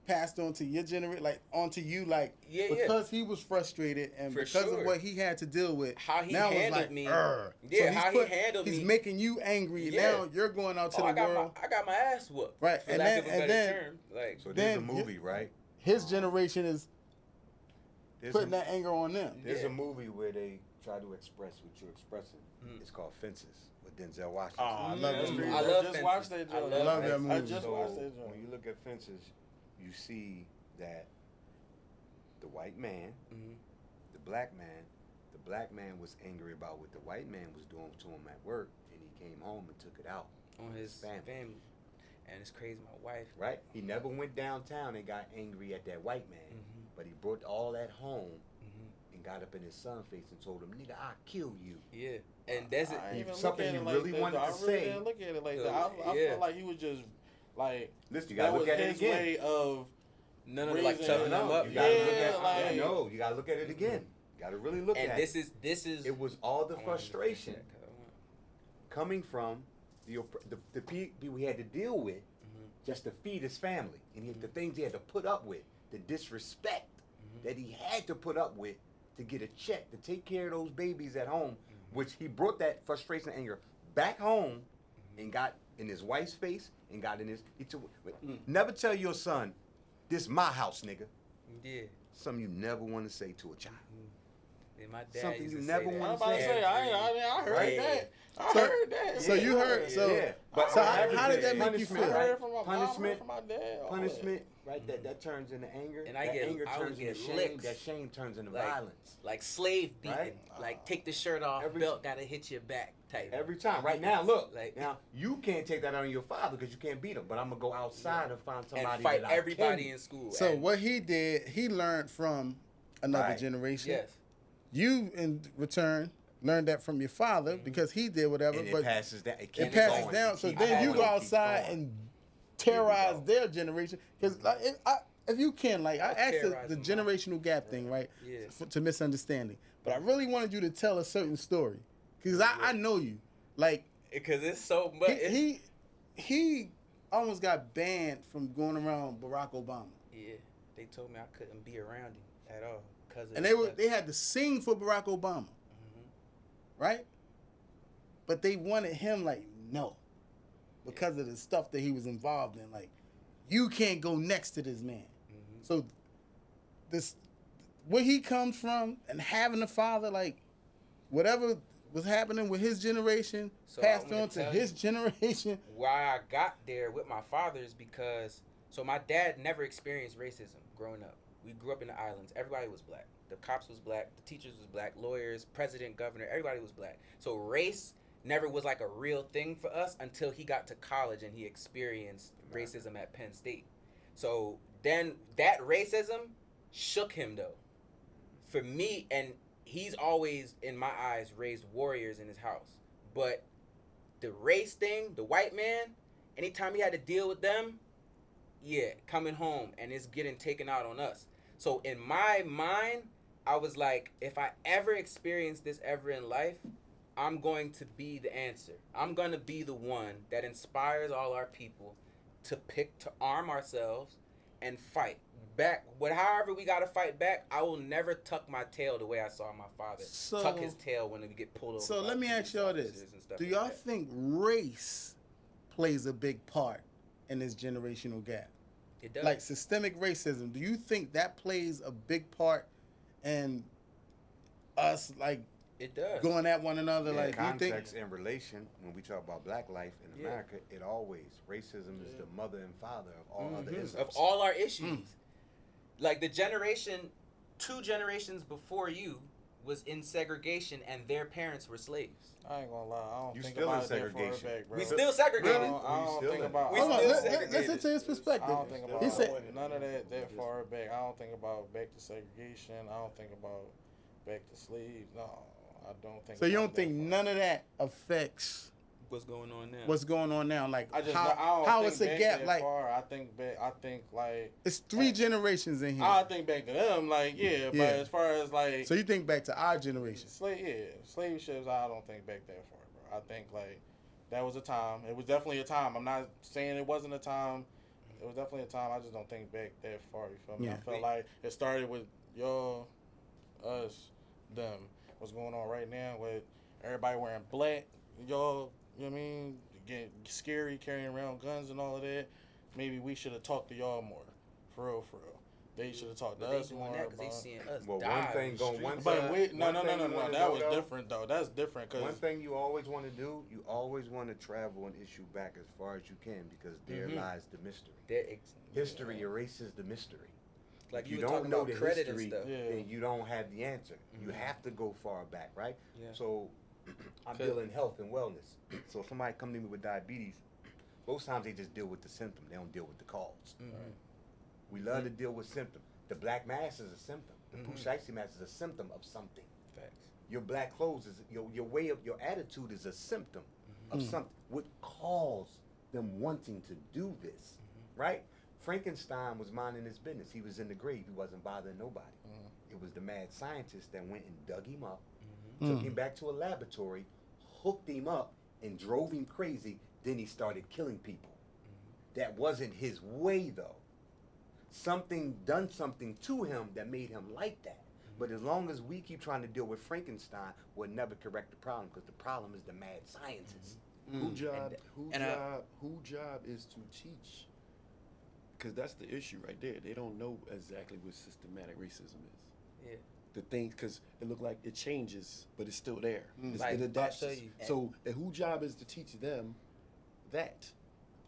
passed on to your generation, like onto you, like, because he was frustrated and because of what he had to deal with, how he now handled like, me. So he handled me. He's making you angry. Now you're going out to the world. I got my ass whooped. Right, for lack of a better term. Like, so there's a movie, right? His generation is putting that anger on them. There's a movie where they try to express what you're expressing. It's called Fences with Denzel Washington. Oh, I love that movie. I just watched that joke. I love that movie. I just watched that joke. When you look at Fences, you see that the white man, the black man was angry about what the white man was doing to him at work, and he came home and took it out on his family. And it's crazy, my wife. Right? He never went downtown and got angry at that white man, but he brought all that home and got up in his son's face and told him, "Nigga, I'll kill you." Yeah, and that's something you really wanted to say. I really didn't look at it like that. I feel like he was just like, listen, you gotta look at it again. Way of none of it, like toughen them up. You gotta look at it. No, you gotta look at it again. You gotta really look at it. And this is. It was all the frustration coming from the people he had to deal with just to feed his family, and the things he had to put up with, the disrespect that he had to put up with to get a check to take care of those babies at home, which he brought that frustration and anger back home and got in his wife's face and got in his. Never tell your son, "This is my house, nigga." Yeah. Something you never want to say to a child. Yeah, my dad Something used you to never say want that. to say. I heard that. I heard that. So you heard. But how did that make you feel? I heard it from my punishment, mom, from my dad. Punishment, right? That turns into anger. And that anger I would turns get into shame. licks. That shame turns into Like- violence. Like slave beating. Right? Like take the shirt off, belt gotta hit your back type. Every time. Right now, look. Like, now you can't take that on your father because you can't beat him. But I'm gonna go outside and find somebody and fight that I everybody can. in school. So and, what he did, he learned from another generation. Yes. You, in return, learned that from your father because he did whatever. And but it passes down. It passes down. So then you go outside and terrorize their generation. Because like, if you can, like, I asked the generational gap thing, right? Yeah. To misunderstanding. But I really wanted you to tell a certain story. Because I know you. Like, because it's so much. He almost got banned from going around Barack Obama. Yeah. They told me I couldn't be around him at all. And they had to sing for Barack Obama. Right? But they wanted him, like, no. Because of the stuff that he was involved in. Like, you can't go next to this man. So where he comes from and having a father, like, whatever was happening with his generation, So passed I'm gonna on to tell his you generation. why I got there with my father is because my dad never experienced racism growing up. We grew up in the islands. Everybody was black. The cops was black. The teachers was black. Lawyers, president, governor, everybody was black. So race never was like a real thing for us until he got to college and he experienced racism at Penn State. So then that racism shook him though. For me, and he's always, in my eyes, raised warriors in his house. But the race thing, the white man, anytime he had to deal with them, coming home and it's getting taken out on us. So in my mind, I was like, if I ever experience this ever in life, I'm going to be the answer. I'm going to be the one that inspires all our people to arm ourselves and fight back. However we got to fight back, I will never tuck my tail the way I saw my father tuck his tail when we get pulled over. So let me ask y'all this. Do like y'all that. think race plays a big part in this generational gap? It does. Like systemic racism, do you think that plays a big part in us like it does going at one another? Yeah, like, do you think context and relation, when we talk about black life in America, it always, racism is the mother and father of all other isms. Of all our issues. Like the generation, 2 generations before you was in segregation and their parents were slaves. I ain't gonna lie. I don't You think still about in it that far segregation. back, bro. We still segregated. I don't still think in- about. We hold on, still listen segregated. to his perspective. I don't think about He said, none of that far back. I don't think about back to segregation. I don't think about back to slaves. No, I don't think. so you about don't think that far. none of that affects What's going on now? what's going on now? Like I just how, I don't how think it's a back gap? that Like far. I think back. I think like it's 3 generations in here. I think back to them. Like Yeah. but as far as like So you think back to our generation? slave ships, I don't think back that far, bro. I think like that was a time. It was definitely a time. I'm not saying it wasn't a time. It was definitely a time. I just don't think back that far. You feel me? Yeah. I felt like it started with y'all, us, them. What's going on right now with everybody wearing black? Y'all, you know what I mean? Getting scary, carrying around guns and all of that. Maybe we should have talked to y'all more. For real, for real. They should have talked to But they us doing more. that because they about- seeing us Well, die one thing on the going street. one But thing- wait, no. one thing you wanna That know, was though? different though. That's different One because thing you always want to do, you always want to travel an issue back as far as you can, because there lies the mystery. History erases the mystery. Like If you you were don't talking know about the credit and history, stuff. Yeah. then you don't have the answer. You have to go far back, right? Yeah. So I'm Good. dealing health and wellness. So if somebody come to me with diabetes, most times they just deal with the symptom. They don't deal with the cause. We love to deal with symptom. The black mass is a symptom. The Pushaisi mass is a symptom of something. Facts. Your black clothes is your way of your attitude is a symptom of something. What caused them wanting to do this, right? Frankenstein was minding his business. He was in the grave. He wasn't bothering nobody. It was the mad scientist that went and dug him up, took him back to a laboratory, hooked him up, and drove him crazy. Then he started killing people. That wasn't his way, though. Something done something to him that made him like that. But as long as we keep trying to deal with Frankenstein, we'll never correct the problem, because the problem is the mad scientist. Who job is to teach? Because that's the issue right there. They don't know exactly what systematic racism is. Yeah. The things, because it look like it changes, but it's still there. Like, It adapts. I'll show you. So, and who job is to teach them that?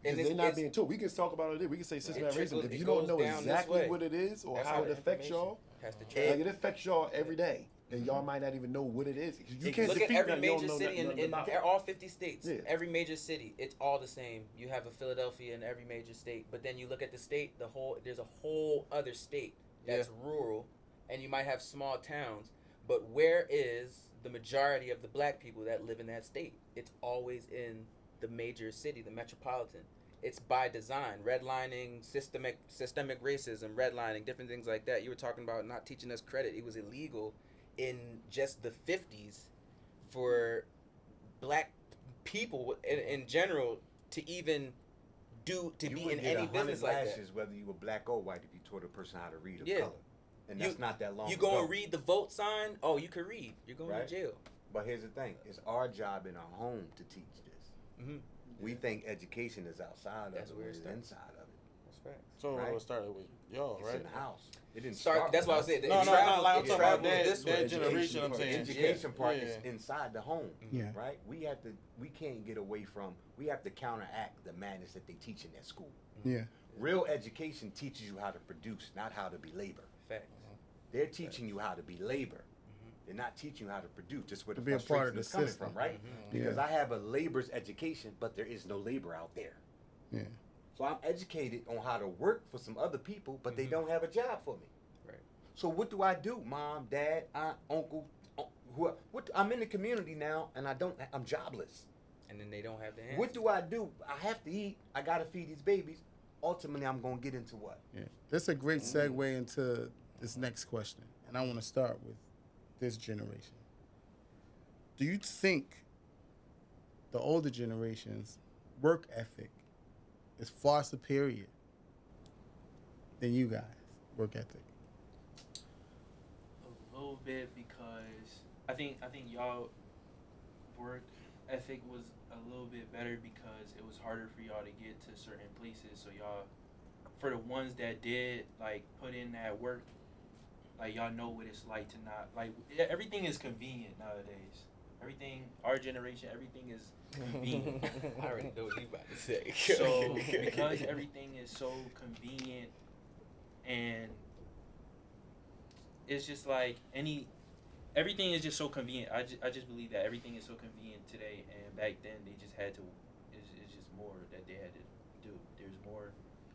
And Because they're not it's- being taught. We can talk about it. We can say systematic trickles- racism. If it you don't goes know down this exactly way. what it is or That's how how it the affects information y'all, has to like travel. it affects y'all every day, and y'all might not even know what it is. You can't Look at defeat every nothing you don't major know city nothing in about. all 50 states. Yeah. Every major city, it's all the same. You have a Philadelphia in every major state, but then you look at the state, there's a whole other state that's rural, and you might have small towns. But where is the majority of the black people that live in that state? It's always in the major city, the metropolitan. It's by design. Redlining, systemic racism, redlining, different things like that. You were talking about not teaching us credit. It was illegal in just the 50s for black people in general to even You be would in get any 100 business like that. lashes whether you were black or white if you taught a person how to read or Yeah. color. And that's not that long You ago. go and read the vote sign. Oh, you can read. You're going Right. to jail. But here's the thing: it's our job in our home to teach this. We think education is outside That's of it, where when it it's starts. inside of it. That's facts. So Right. it started with y'all, It's right? in the house. It didn't start. That's why I said. No, like I'm talking about that Education generation. I'm part. saying Education part is inside the home. Yeah. Right. We can't get away from. We have to counteract the madness that they teach in that school. Yeah. Real education teaches you how to produce, not how to be labor. Facts. They're teaching you how to be labor. They're not teaching you how to produce. Just where the To be a part of frustration the is coming system. from, right? Yeah. Because I have a labor's education, but there is no labor out there. Yeah. So I'm educated on how to work for some other people, but they don't have a job for me. Right. So what do? Mom, dad, aunt, uncle, I'm in the community now, and I'm jobless. And then they don't have the answer. What do? I have to eat. I gotta feed these babies. Ultimately, I'm gonna get into what? Yeah. That's a great segue into this next question, and I want to start with this generation. Do you think the older generation's work ethic is far superior than you guys' work ethic? A little bit, because I think y'all work ethic was a little bit better because it was harder for y'all to get to certain places. So y'all, for the ones that did like put in that work, like y'all know what it's like to not like everything is convenient nowadays. Everything, our generation, everything is convenient. I already know what you about to say. So because everything is so convenient, and it's just like everything is just so convenient. I just believe that everything is so convenient today, and back then they just had to. It's just more that they had to do. There's more.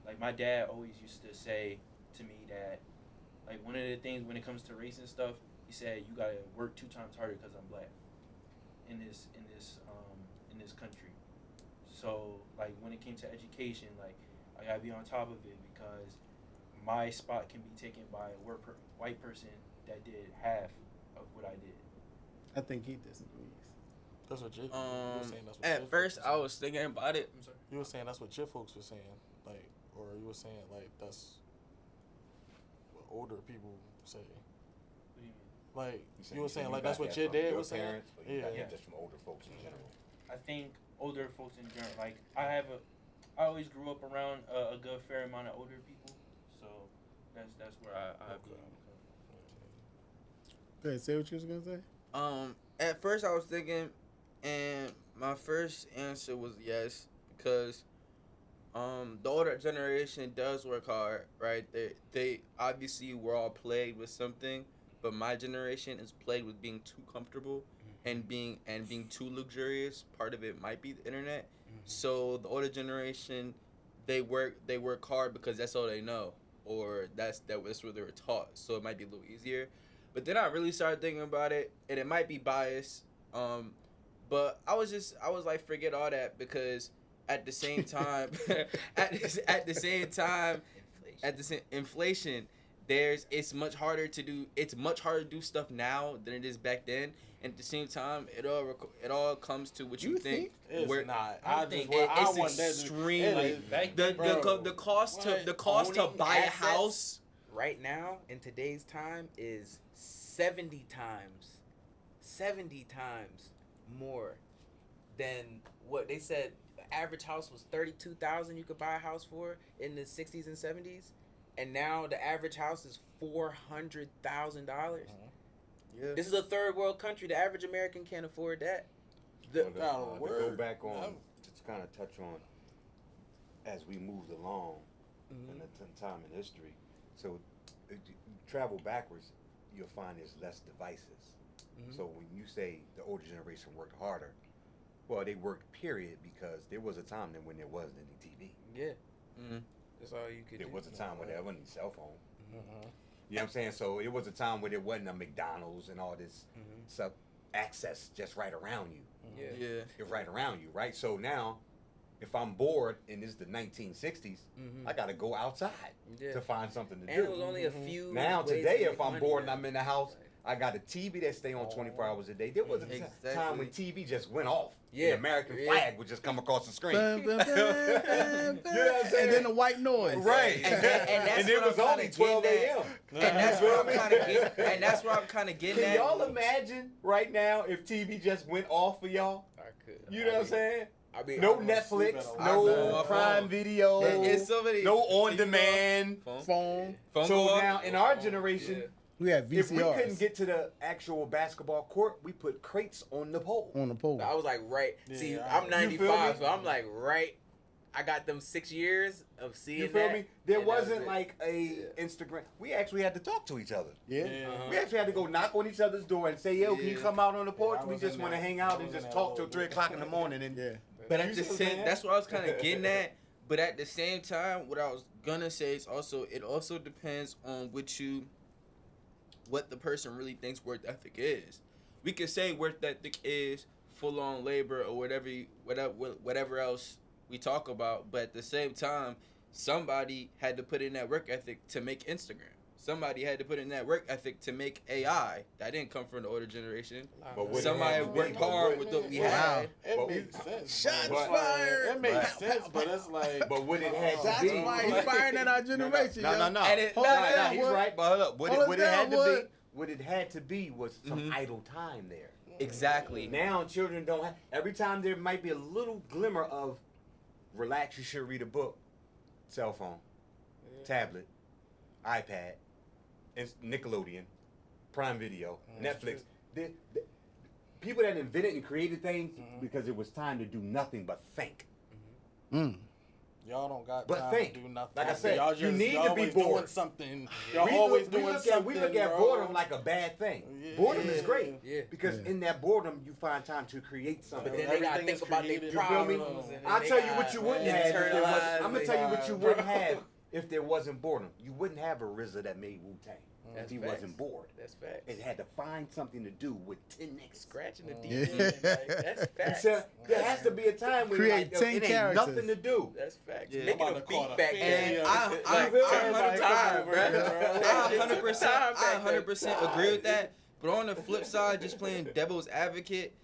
Like my dad always used to say to me that, like one of the things when it comes to race and stuff, he said you gotta work 2 times harder because I'm black. In this country. So like when it came to education, like I gotta be on top of it because my spot can be taken by a white person that did half of what I did. I think he disagrees. That's what you were saying. That's what At first, I was thinking about it. I'm sorry. you were saying that's what your folks were saying, like, or you were saying like that's what older people say. What do you mean? Like you were saying, like that's what your dad was saying. Parents, or you got Yeah. that just from older folks in general. I think older folks in general, like I always grew up around a good fair amount of older people, so that's where I be. Go ahead, say what you was gonna say. At first I was thinking, and my first answer was yes, because the older generation does work hard, right? They obviously were all plagued with something, but my generation is plagued with being too comfortable and being too luxurious. Part of it might be the internet. So the older generation, they work hard because that's all they know, or that's what they were taught. So it might be a little easier. But then I really started thinking about it, and it might be biased. But I was like, forget all that, because at the same time, inflation, it's much harder to do stuff now than it is back then. And at the same time, it all comes to what you think. It's not. I think it's extremely the cost to buy a house right now in today's time is 70 times more than what they said. The average house was $32,000 you could buy a house for in the 60s and 70s, and now the average house is $400,000. Yeah. This is a third world country. The average American can't afford that. To go back on, to kind of touch on, as we moved along in the time in history, so travel backwards, you'll find there's less devices. So when you say the older generation worked harder, well, they worked, period, because there was a time then when there wasn't any TV. Yeah. That's all you could do. There was a time when there wasn't any cell phone. You know what I'm saying? So it was a time where there wasn't a McDonald's and all this stuff, access just right around you. Yeah. It's right around you, right? So now, if I'm bored and it's the 1960s, I got to go outside to find something to do. And it was only a few. Now, ways today, to if make I'm money bored now. and I'm in the house, I got a TV that stay on 24 hours a day. There was a time when TV just went off. Yeah. The American flag would just come across the screen. You know what I'm saying? And then the white noise. Right. And it was only 12 a.m. And that's where I'm kind of getting. And that's where I'm kind of getting Can at. y'all imagine right now if TV just went off for y'all? I could. You know what I'm saying? I mean, No Netflix, I no know. Prime Video, It's so many. no on demand. Phone. Phone So go now off. in our generation, Yeah. We had VCRs. if we couldn't get to the actual basketball court, we put crates on the pole. on the pole. I was like, right. Yeah, See, I- I'm You feel 95, me? so I'm like, right. I got them 6 years of seeing You feel that, me? There and that was wasn't it. like a Instagram. We actually had to talk to each other. Yeah. Uh-huh. We actually had to go knock on each other's door and say, "Yo, can you Yeah. come out on the porch? I We was just in want to that- hang I out was and in just that talk till little 3 o'clock in the morning." And Yeah. But You at see the what I'm same, saying? that's what I was kind of getting at. But at the same time, what I was gonna say is also, it also depends on what the person really thinks work ethic is. We could say work ethic is full on labor or whatever else we talk about, but at the same time, somebody had to put in that work ethic to make Instagram. Somebody had to put in that work ethic to make AI. That didn't come from the older generation. But what it Somebody had to be, worked but hard what- with what we Wow. had. It But- makes sense. Shots but- fired. It makes Right. sense, but it's like. But what it had Shots to be. fired. He's firing at our generation. No, yo. no, no. And it- Hold no, on no, Nah, down, he's Wood. right. But hold up. What Hold it us had down, to Wood. be. What it had to be was some idle time there. Exactly. Now children don't have. Every time there might be a little glimmer of, relax, you should read a book, cell phone, tablet, iPad, and Nickelodeon, Prime Video, Netflix. The people that invented and created things because it was time to do nothing but think. Y'all don't got But time think. to do nothing. Like I said, y'all you just, need y'all to be always bored. doing something. Y'all We always look- doing we look something. We look at bro. boredom like a bad thing. Yeah. Boredom is great Yeah. because in that boredom you find time to create something. But then they gotta Everything think is about their created. You feel me? problems. and then I'll they tell you got what you wouldn't have. If there was, internalized, I'm gonna they tell you what got- you wouldn't have if there wasn't boredom. You wouldn't have a RZA that made Wu Tang if That's he facts. wasn't bored. That's facts. It had to find something to do with 10 niggas. Scratching the deep Yeah. end, like, that's facts. So there has to be a time when Create like, yo, 10 it ain't characters. nothing to do. That's facts. Yeah. Making I'm a about to call beat it back a then. failure. I feel me? 100%, bro. Everybody come over here. I 100% agree with that. But on the flip side, just playing devil's advocate,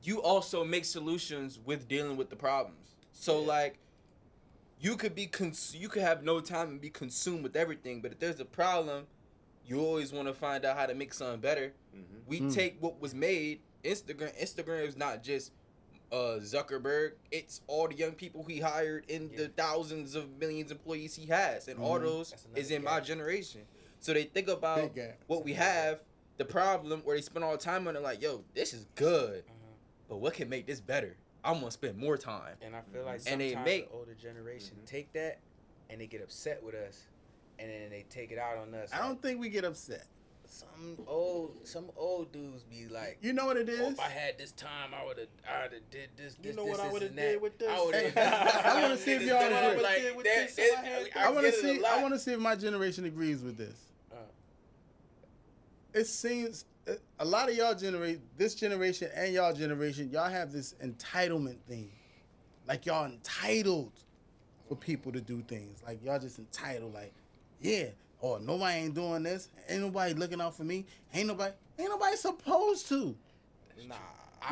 you also make solutions with dealing with the problems. So like, you could be you could have no time and be consumed with everything. But if there's a problem, you always want to find out how to make something better. We take what was made. Instagram is not just Zuckerberg. It's all the young people he hired and the thousands of millions of employees he has, and all those That's another is in my gap. generation. So they think about Big gap. what we have, the problem, or they spend all the time on it. Like, yo, this is good, but what can make this better? I'm gonna spend more time. And I feel like And sometimes they make- the older generation take that and they get upset with us, and then they take it out on us. I don't think we get upset. Some old dudes be like, You know what it oh, is? if I had this time, I would have did this. You know what I would have and did that. with this? I would've- I wanna see if y'all agree. Like, Did with that- this if I it- had- I I want get to it a see. lot. I want to see if my generation agrees with this. It seems a lot of y'all this generation and y'all generation, y'all have this entitlement thing. Like y'all entitled for people to do things. Like y'all just entitled. Like, yeah, oh, nobody ain't doing this. Ain't nobody looking out for me. Ain't nobody supposed to. Nah.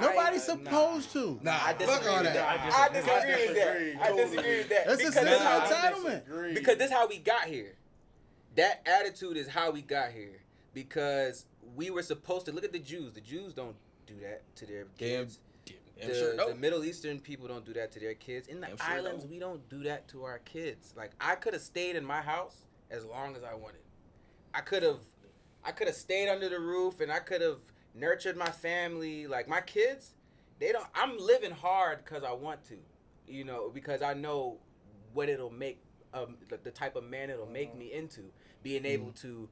Nobody's supposed to. Nah, I fuck disagree all with that. that. I disagree with that. I disagree with that. That's a Because sense that's of how- entitlement. Because this is how we got here. That attitude is how we got here. Because we were supposed to look at the Jews. The Jews don't do that to their kids. The Middle Eastern people don't do that to their kids. In the Damn sure islands, don't. we don't do that to our kids. Like, I could have stayed in my house as long as I wanted. I could have stayed under the roof and I could have nurtured my family. Like, my kids, I'm living hard because I want to, because I know what it'll make, the type of man it'll make me into. Being able to,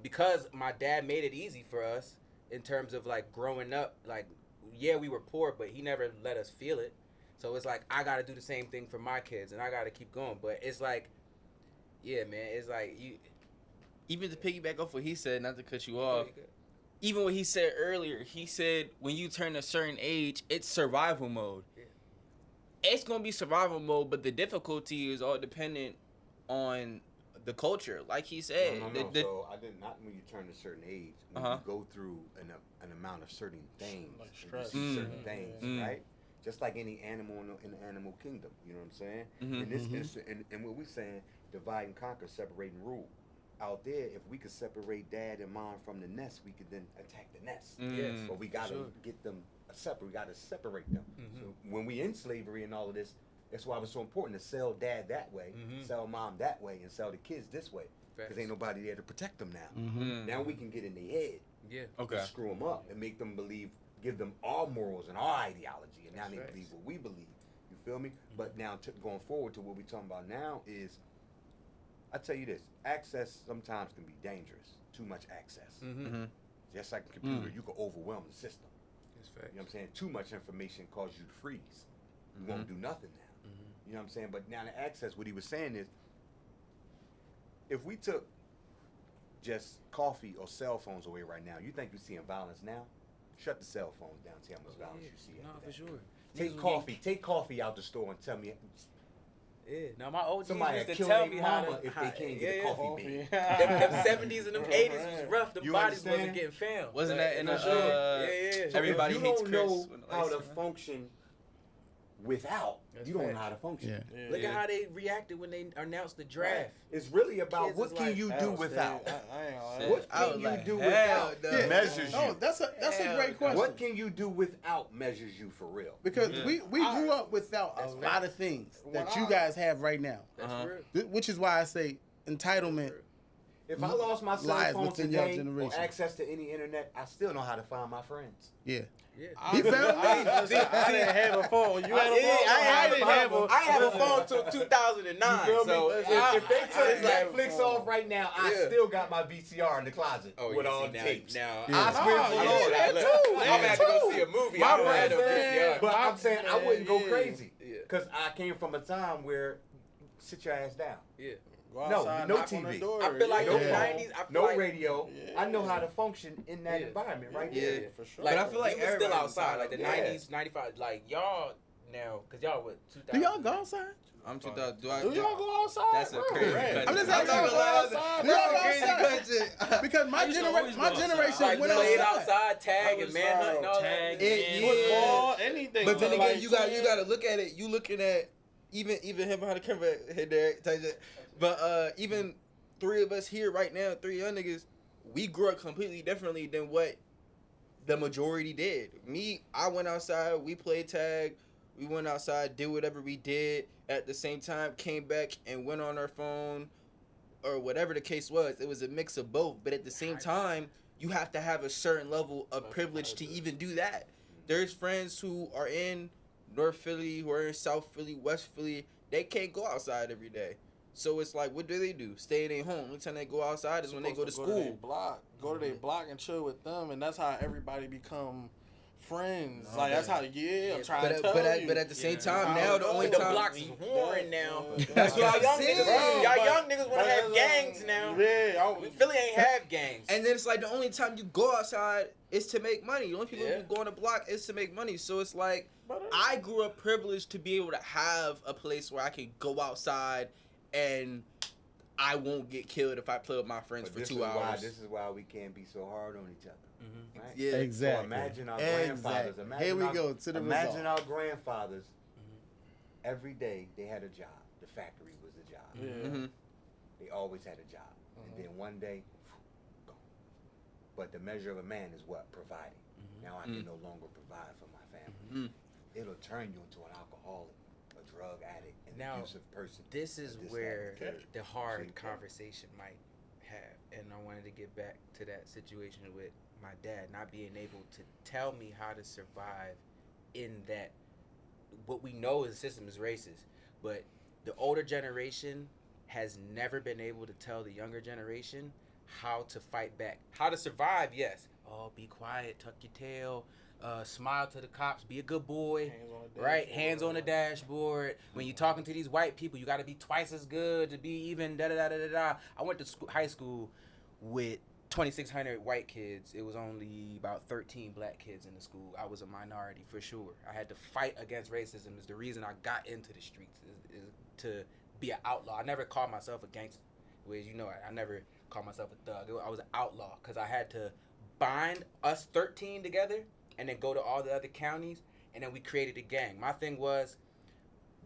because my dad made it easy for us in terms of like growing up. Like, yeah, we were poor, but he never let us feel it. So it's like, I got to do the same thing for my kids and I got to keep going. But it's like, yeah, man, it's like even to piggyback off what he said, not to cut you off, even what he said earlier, he said when you turn a certain age, it's survival mode. Yeah. It's going to be survival mode, but the difficulty is all dependent on the culture. Like he said. No. So I did not when you turn a certain age, when you go through an amount of certain things, Like and you stress. see certain things, right? Just like any animal in the animal kingdom, you know what I'm saying? In this instant, and what we're saying, divide and conquer, separate and rule. out there, if we could separate dad and mom from the nest, we could then attack the nest. Yes, but we gotta get them separate. We gotta separate them. So when we in slavery and all of this, that's why it was so important to sell dad that way, sell mom that way, and sell the kids this way. Because ain't nobody there to protect them now. Now we can get in their head, and screw them up and make them believe, give them our morals and our ideology, and now they believe what we believe. You feel me? But now going forward to what we're talking about now is, I tell you this, access sometimes can be dangerous. Too much access. Just like a computer, you can overwhelm the system. That's You know what I'm saying? Too much information causes you to freeze. You won't do nothing now. You know what I'm saying? But now the access, what he was saying is, if we took just coffee or cell phones away right now, you think you're seeing violence now? Shut the cell phones down, see how much violence you see. No, for sure. Take coffee out the store and tell me. Yeah. Now my OGs Somebody used to kill tell their me how mama to, if they can't get a coffee bean. them 70s and them 80s was rough. The You bodies understand? wasn't getting found. Wasn't that in For a sure. So Everybody if you hates don't Chris know when the how lights to are on. function without, That's you don't know facts. how to function. Look at how they reacted when they announced the draft. It's really about Kids what is can like, you do without. I What can was you like, do hell without no. measures Oh, you. that's a great question. What can you do without measures you for real? Because we grew up without a lot of things that you guys have right now. That's real. Which is why I say entitlement. If I lost my cell lies phone within your today or generation. access to any internet, I still know how to find my friends. Yeah. He found me. I didn't have a phone. You had a phone. I didn't have a phone till 2009. You feel so me? If they took Netflix off right now, I still got my VCR in the closet with all tapes. Now, I swear for Lord. I'm about to go see a movie. I don't have no VCR. But I'm saying I wouldn't go crazy. Because I came from a time where sit your ass down. Yeah. No TV. I feel like no the phone, 90s. I feel no like, radio. I know how to function in that environment right there. for sure. Like, But I feel like we was still everybody outside. Like the Yeah. 90s, 95. Like y'all now, cause y'all what 2000. Do y'all go outside? I'm 2000. Do y'all go outside? That's a crazy question. I'm just I'm asking. not gonna lie. Do y'all go That's a crazy outside? question. Because my generation Like went played outside. outside, tag and manhunt and all that. Football, anything. But then again, Like, you got to look at it. You looking at even him behind the camera head there type shit. But even three of us here right now, three young niggas, we grew up completely differently than what the majority did. Me, I went outside, we played tag, we went outside, did whatever we did. At the same time, came back and went on our phone or whatever the case was. It was a mix of both. But at the same time, you have to have a certain level of privilege to even do that. There's friends who are in North Philly, who are in South Philly, West Philly. They can't go outside every day. So it's like, what do? Stay in their home. Only time they go outside is when they go to school. Go to their block and chill with them, and that's how everybody become friends. Like that's how. I'm trying to tell you. But at the same time, now the only The time blocks is warring now. That's what I'm saying. Y'all young niggas want to have gangs now. Yeah, Philly ain't have gangs. And then it's like the only time you go outside is to make money. The only people who go on the block is to make money. So it's like I grew up privileged to be able to have a place where I can go outside and I won't get killed if I play with my friends for 2 hours. This is why we can't be so hard on each other. Right? Yeah, exactly. So imagine our grandfathers. Here we go to the Imagine result. our grandfathers. Every day they had a job. The factory was a job. They always had a job. And then one day, gone. But the measure of a man is what? Providing. Now I can no longer provide for my family. It'll turn you into an alcoholic, a drug addict, an abusive person. This is where the So hard you conversation might have. And I wanted to get back to that situation with my dad not being able to tell me how to survive in that. What we know is the system is racist, but the older generation has never been able to tell the younger generation how to fight back, how to survive. Yes. Oh, be quiet, tuck your tail, smile to the cops, be a good boy, right? Hands on the dashboard. When you're talking to these white people, you got to be twice as good to be even da da da da da. I went to high school with 2,600 white kids. It was only about 13 black kids in the school. I was a minority for sure. I had to fight against racism. Is the reason I got into the streets is to be an outlaw. I never called myself a gangster. Well, you know, I never called myself a thug. I was an outlaw because I had to bind us 13 together and then go to all the other counties, and then we created a gang. My thing was,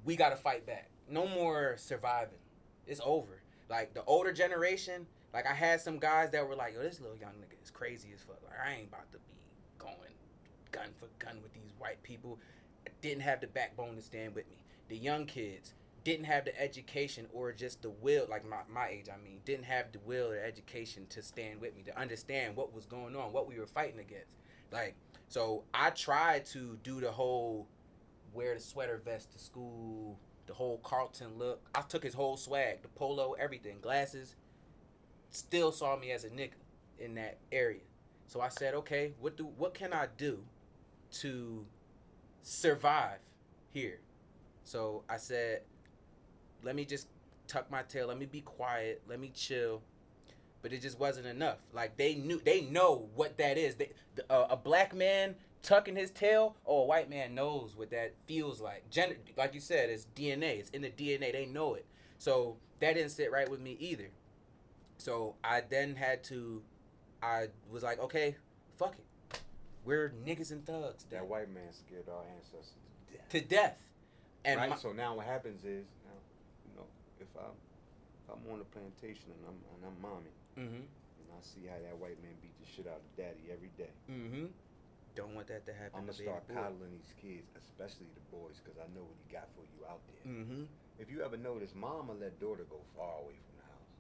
we got to fight back. No more surviving. It's over. Like, the older generation, Like, I had some guys that were like, yo, this little young nigga is crazy as fuck. Like, I ain't about to be going gun for gun with these white people. I didn't have the backbone to stand with me. The young kids didn't have the education or just the will, like my age, I mean, didn't have the will or education to stand with me, to understand what was going on, what we were fighting against. Like, so I tried to do the whole wear the sweater vest to school, the whole Carlton look. I took his whole swag, the polo, everything, glasses. Still saw me as a nigga in that area. So I said, okay, what can I do to survive here? So I said, let me just tuck my tail, let me be quiet, let me chill. But it just wasn't enough. Like, they know what that is. A black man tucking his tail, or a white man knows what that feels like. Like you said, it's DNA. It's in the DNA. They know it. So that didn't sit right with me either. So I then I was like, okay, fuck it. We're niggas and thugs. That white man scared our ancestors to death. And right. So now what happens is, now, you know, if I'm on the plantation and I'm momming, mm-hmm. and I see how that white man beat the shit out of daddy every day. Mm-hmm. Don't want that to happen. I'm gonna start coddling these kids, especially the boys, because I know what he got for you out there. Mm-hmm. If you ever notice, mama let daughter go far away from the house.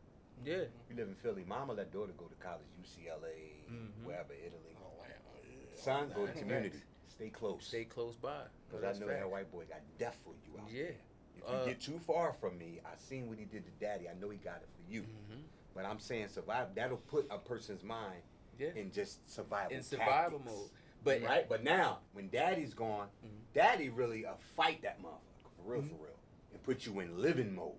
Yeah. You live in Philly, mama let daughter go to college, UCLA, mm-hmm. wherever, Italy. Oh, wow. Yeah. Son, go to community. Stay close. Stay close by. Because I know that white boy got death for you out there. If you get too far from me, I seen what he did to daddy. I know he got it for you. Mm-hmm. But I'm saying survive. That'll put a person's mind in just survival. In survival mode. But right. But now, when daddy's gone, daddy really fight that motherfucker for real, and put you in living mode.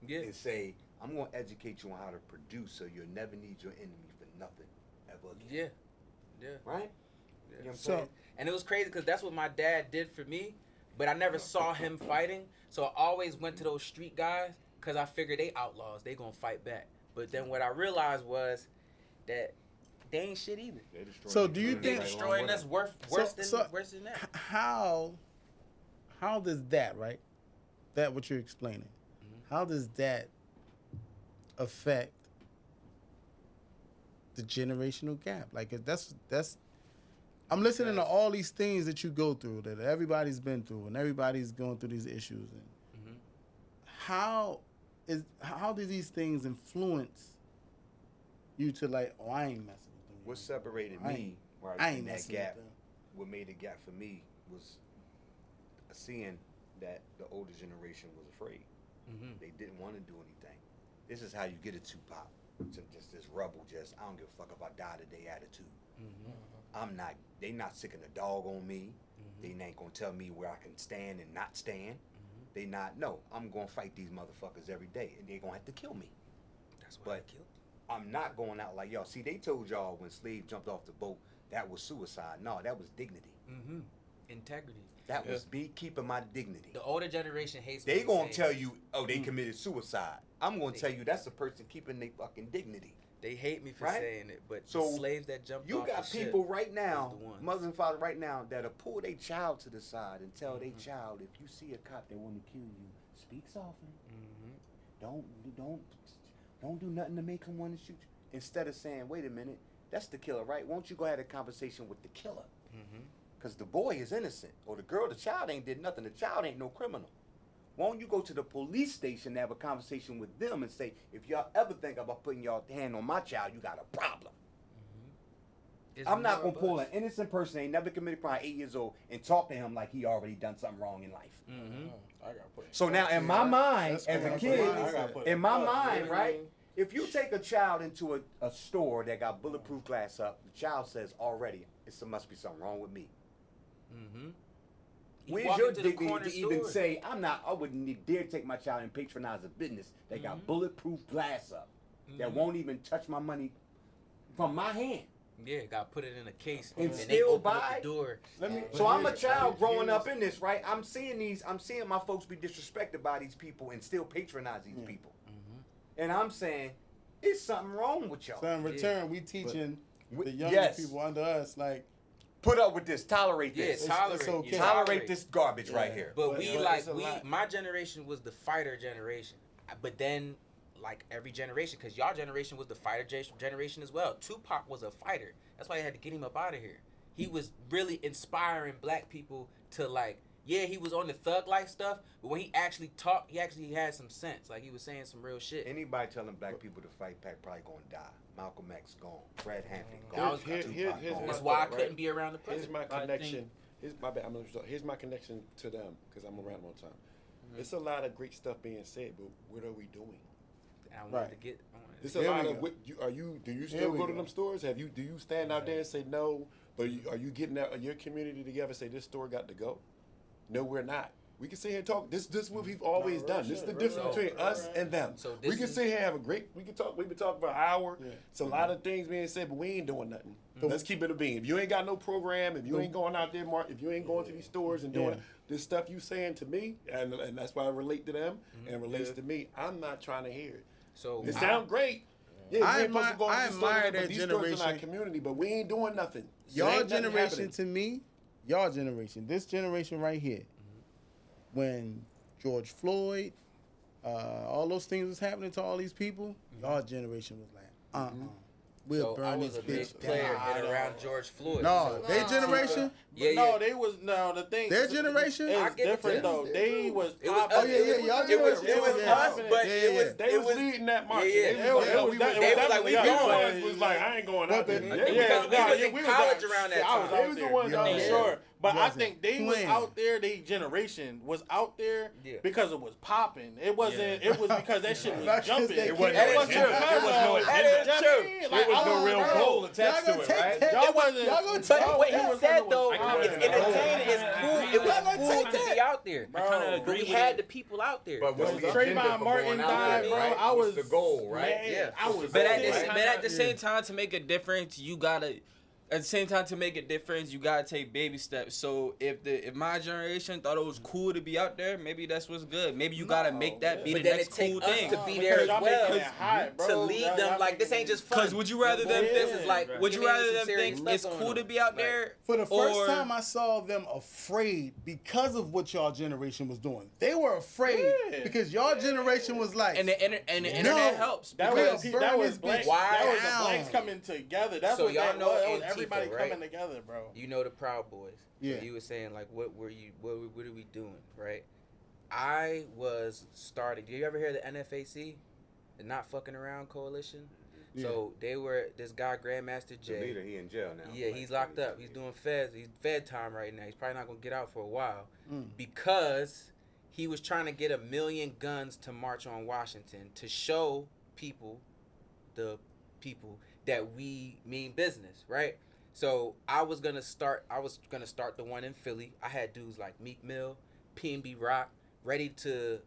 Yeah. And say, I'm gonna educate you on how to produce, so you'll never need your enemy for nothing ever again. Yeah. Right. Yeah. You know what I'm saying? And it was crazy because that's what my dad did for me, but I never saw him fighting. So I always went to those street guys because I figured they outlaws, they gonna fight back. But then what I realized was that they ain't shit either. So do you think they're destroying us worse than that? How does that, right? That what you're explaining? Mm-hmm. How does that affect the generational gap? Like that's I'm listening to all these things that you go through, that everybody's been through, and everybody's going through these issues. And how do these things influence you to like, oh, I ain't messing with them? What separated me, I ain't in that messing gap, with them. what made the gap for me was seeing that the older generation was afraid. They didn't want to do anything. This is how you get a Tupac. Just this rebel, I don't give a fuck if I die today attitude. They not sicking a dog on me. They ain't gonna tell me where I can stand and not stand. I'm gonna fight these motherfuckers every day, and they gonna have to kill me. That's why I killed. I'm not going out like y'all. See, they told y'all when slave jumped off the boat, that was suicide. No, that was dignity. Integrity. That was me keeping my dignity. The older generation hates. They gonna tell you, oh, they committed suicide. I'm gonna tell you that's a person keeping their fucking dignity. They hate me for saying it, but so the slaves that jumped you off got the people ship right now, was the ones. mothers and fathers right now, that'll pull their child to the side and tell their child, if you see a cop that want to kill you, speak softly. Don't do nothing to make him want to shoot you. Instead of saying, wait a minute, that's the killer, right? Won't you go have a conversation with the killer? Because the boy is innocent, or the girl, the child ain't did nothing. The child ain't no criminal. Won't you go to the police station and have a conversation with them and say, if y'all ever think about putting y'all hand on my child, you got a problem. I'm not going to pull an innocent person, ain't never committed a crime, 8 years old, and talk to him like he already done something wrong in life. I gotta put So now in my mind, as a kid, in my mind, right? If you take a child into a store that got bulletproof glass up, the child says already, it must be something wrong with me. Where's your dignity to even say, I wouldn't dare take my child and patronize a business that got bulletproof glass up, that won't even touch my money from my hand. Yeah, got put it in a case and they still open up buy. the door. So I'm a child growing up in this, right? I'm seeing my folks be disrespected by these people and still patronize these people. And I'm saying, it's something wrong with y'all. So in return, we teaching the younger people under us, like, put up with this, tolerate this. Tolerate, okay. Tolerate this garbage right here. But my generation was the fighter generation. But then like every generation, because y'all generation was the fighter generation as well. Tupac was a fighter. That's why they had to get him up out of here. He was really inspiring black people to like, yeah, he was on the thug life stuff, but when he actually talked, he actually had some sense. Like he was saying some real shit. Anybody telling black people to fight back probably gonna die. Malcolm X gone. Fred Hampton gone. Here's That's my why I thought, couldn't right? be around the Here's president. my connection. Here's my connection to them, because I'm around all the time. It's a lot of great stuff being said, but what are we doing? And I wanted to get. It's a lot of. Do you still go to them stores? Do you stand out there and say no? But are you getting out your community together and say this store got to go? No, we're not. We can sit here and talk. This is what we've always done. This is the difference between us and them. So we can sit here and have a great. We can talk. We've been talking for an hour. Yeah. It's a lot of things being said, but we ain't doing nothing. Let's keep it a bean. If you ain't got no program, if you ain't going out there, if you ain't going to these stores and doing this stuff you saying to me, and that's why I relate to them and relates to me. I'm not trying to hear it. So it sounds great. Yeah, I admire that generation in our community, but we ain't doing nothing. Y'all generation to me, y'all generation, this generation right here, when George Floyd, all those things was happening to all these people, y'all generation was like, we'll burn this bitch down. I was a big player in around George Floyd. No, their generation. No, they was the thing. Their generation is different though. They was. Y'all generation. It was us, but they was leading that march. They was like we going. Was like I ain't going out there. Because we was in college around that time. They was the ones out there. Sure. But I think they was out there. They generation was out there because it was popping. It wasn't. It was because that shit was jumping. It wasn't no real goal attached to it, right? Y'all wasn't. But what he said though, it's entertaining. It's cool. It was cool to be out there, bro. But we had the people out there. But when Trayvon Martin died, bro, I was the goal, right? Yeah, I was. But at the same time, to make a difference, you gotta. At the same time, to make a difference, you gotta take baby steps. So if my generation thought it was cool to be out there, maybe that's what's good. Maybe you gotta make that be the next cool thing. To be there as well, to lead them. Like this ain't just fun. Because would you rather them think it's cool to be out there? For the first time, I saw them afraid because of what y'all generation was doing. They were afraid because y'all generation was like, and the internet helps. That was blacks coming together. That's what that was. Everybody coming together, bro. You know the Proud Boys. Yeah. You were saying like, what are we doing, right? I was starting. Do you ever hear the NFAC, the Not Fucking Around Coalition? Yeah. So they were this guy Grandmaster Jay. The leader, he in jail now. Yeah, he's locked up. He's doing fed time right now. He's probably not gonna get out for a while because he was trying to get 1 million guns to march on Washington to show the people that we mean business, right? So I was gonna start the one in Philly. I had dudes like Meek Mill, P&B Rock, ready to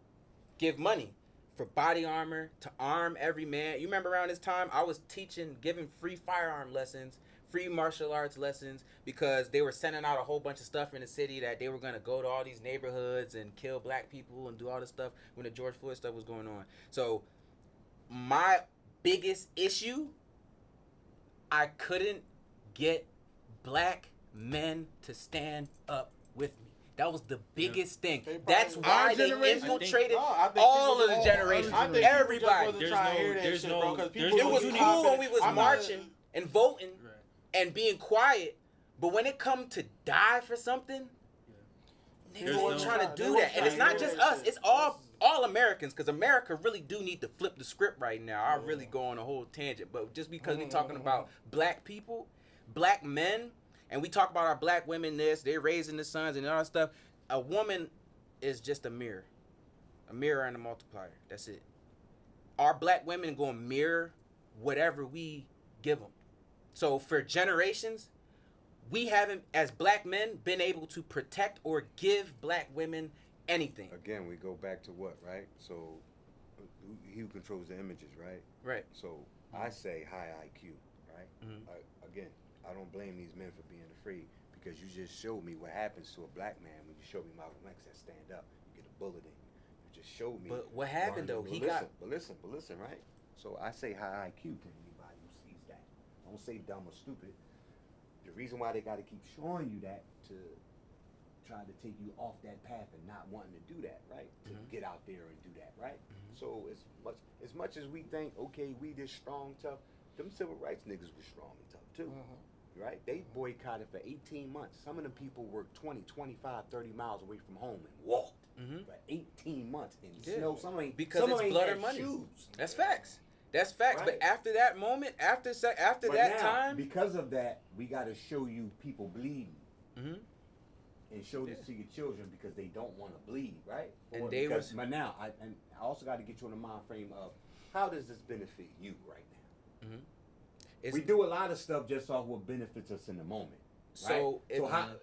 give money for body armor to arm every man. You remember around this time, I was giving free firearm lessons, free martial arts lessons, because they were sending out a whole bunch of stuff in the city that they were gonna go to all these neighborhoods and kill black people and do all this stuff when the George Floyd stuff was going on. So my biggest issue, I couldn't get black men to stand up with me. That was the biggest thing. That's why they infiltrated all of the generations. Everybody. It was cool when we was marching and voting and being quiet, but when it come to die for something, niggas weren't trying to do that. And it's not just us. It's all Americans, because America really do need to flip the script right now. I really go on a whole tangent, but just because we're talking about black people, black men, and we talk about our black women, they're raising the sons and all that stuff. A woman is just a mirror and a multiplier. That's it. Our black women gonna mirror whatever we give them. So for generations, we haven't, as black men, been able to protect or give black women anything. Again, we go back to what, right? So he who controls the images, right? Right. So I say high IQ, right? Again, I don't blame these men for being afraid, because you just showed me what happens to a black man when you show me Malcolm X that stand up, you get a bullet in you. You just showed me. But what happened though? But listen, right? So I say high IQ to anybody who sees that. I don't say dumb or stupid. The reason why they got to keep showing you that to try to take you off that path and not wanting to do that, right? To get out there and do that, right? So as much as we think, okay, we this strong, tough, them civil rights niggas was strong and tough too. Right? They boycotted for 18 months. Some of them people worked 20, 25, 30 miles away from home and walked for 18 months in snow. Some ain't because some it's ain't blood had or money. shoes. That's facts. That's facts. Right. But after that moment, after But that now, time, because of that, we got to show you people bleeding. And show this to your children because they don't want to bleed, right? And they was. But now, I also got to get you in the mind frame of how does this benefit you right now? We do a lot of stuff just off what benefits us in the moment. So, right? So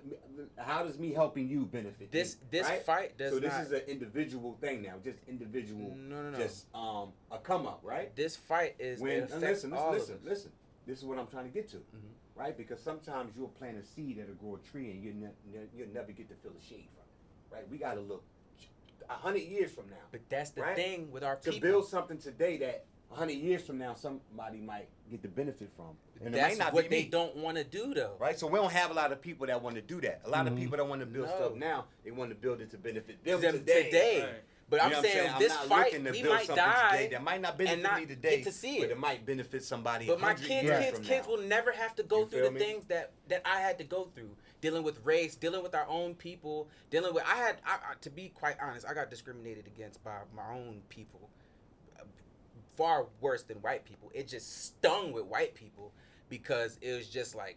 how does me helping you benefit this you, this right? fight does so this not. is an individual thing now, just individual. No. Just a come up, right? This fight is. Listen. This is what I'm trying to get to, right? Because sometimes you'll plant a seed that'll grow a tree and you'll never get to feel the shade from it, right? We got to look 100 years from now. But that's the right? thing with our people. To build something today that 100 years from now somebody might get the benefit from. And that's it might not what be they me. don't want to do though. Right? So we don't have a lot of people that want to do that. A lot of people that want to build stuff now, they want to build it to benefit them today. Right. But You know I'm what saying I'm this not fight, looking to we build might something die today that might not benefit and not me today, get to see but it. it might benefit somebody. But my 100 years from kids now. will never have to go You through feel the me? things that I had to go through. Dealing with race, dealing with our own people, dealing with I to be quite honest, I got discriminated against by my own people. Far worse than white people. It just stung with white people because it was just like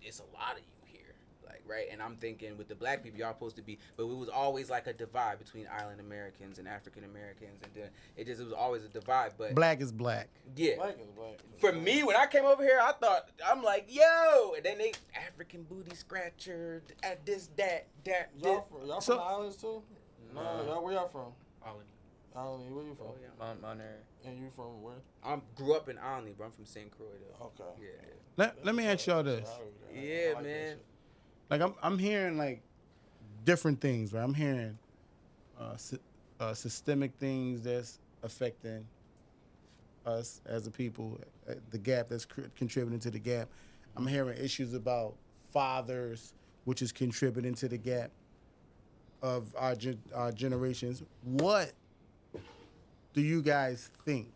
it's a lot of you here. Like, right? And I'm thinking with the black people, y'all supposed to be, but it was always like a divide between island Americans and African Americans, and then it was always a divide. But Black is black. yeah. Black is black. For me, when I came over here, I thought, I'm like, yo, and then they African booty scratcher, at this, that. Y'all from So- the islands too? No, y'all where y'all from? Olney. Olney, where you from? Oh, yeah. Mount Airy. And you from where? I grew up in Olney, but I'm from St. Croix, though. Okay. Yeah. Let me ask y'all this. Yeah, man. Like I'm hearing like different things, right? I'm hearing systemic things that's affecting us as a people, the gap that's contributing to the gap. I'm hearing issues about fathers, which is contributing to the gap of our generations. What do you guys think?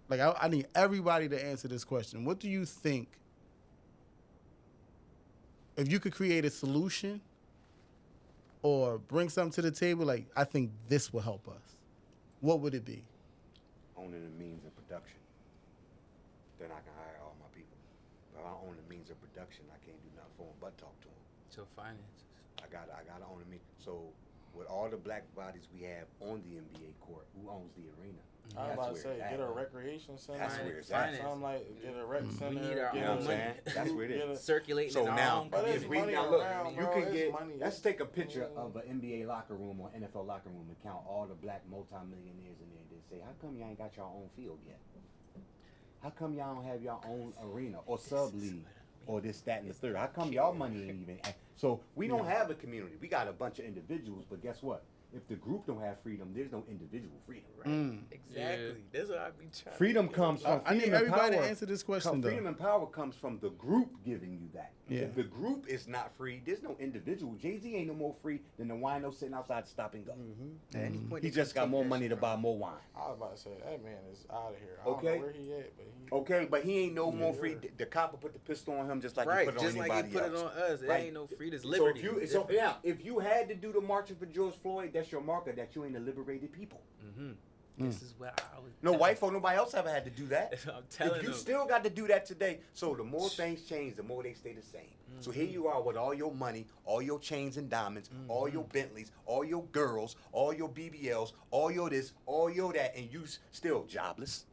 Like, I need everybody to answer this question. What do you think? If you could create a solution or bring something to the table, like, I think this will help us, what would it be? Owning the means of production, then I can hire all my people. If I don't own the means of production, I can't do nothing for them but talk to them. So finances. I gotta own the means. So with all the black bodies we have on the NBA court, who owns the arena? I was about to say, get a recreation center. That's where it's at. Something like, get a rec center. We need our You know what I'm own saying? money. That's where it is. Circulating So in our now, own But there's if we money now look, around, you bro. can There's get. money. Let's take a picture of an NBA locker room or NFL locker room and count all the black multimillionaires in there and then say, how come y'all ain't got your own field yet? How come y'all don't have your own arena or sub league or this, that, and the third? How come y'all money ain't even? So we don't have a community. We got a bunch of individuals, but guess what? If the group don't have freedom, there's no individual freedom, right? Exactly. That's what I be trying. Freedom comes from I need freedom and everybody power. to answer this question, though. Freedom and power comes from the group giving you that. Yeah. If the group is not free, there's no individual. Jay-Z ain't no more free than the wino sitting outside the stop and go. At any point He they just can got take more that money shit to from buy more wine. I was about to say, that man is out of here. I Okay. don't know where he at, but he... Okay, but he ain't no more Yeah. free. The copper put the pistol on him just like Right, he put it just on like anybody he put else. it on us. It Right. ain't no free. There's liberty. It's So different. yeah, if you had to do the marching for George Floyd, that's your marker that you ain't a liberated people. This is what I was. No white folk, nobody else ever had to do that. I'm telling If you them. still got to do that today, so the more things change, the more they stay the same. So here you are with all your money, all your chains and diamonds, all your Bentleys, all your girls, all your BBLs, all your this, all your that, and you still jobless.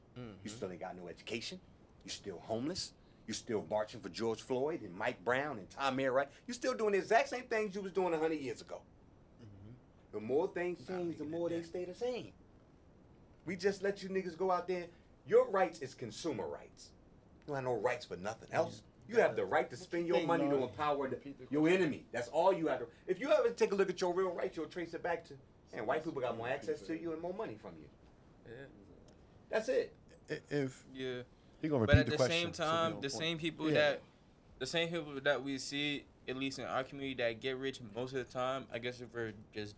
You still ain't got no education. You still homeless. You still marching for George Floyd and Mike Brown and Tom Wright. You still doing the exact same things you was doing 100 years ago. The more things change, the more they stay the same. We just let you niggas go out there. Your rights is consumer rights. You don't have no rights for nothing else. You have the right to spend your money to empower your enemy. That's all you have to. If you ever take a look at your real rights, you'll trace it back to, and white people got more access to you and more money from you. Yeah. That's it. If Yeah. He gonna But repeat at the the question. same so we time, on the point. same people that we see, at least in our community, that get rich most of the time, I guess if we're just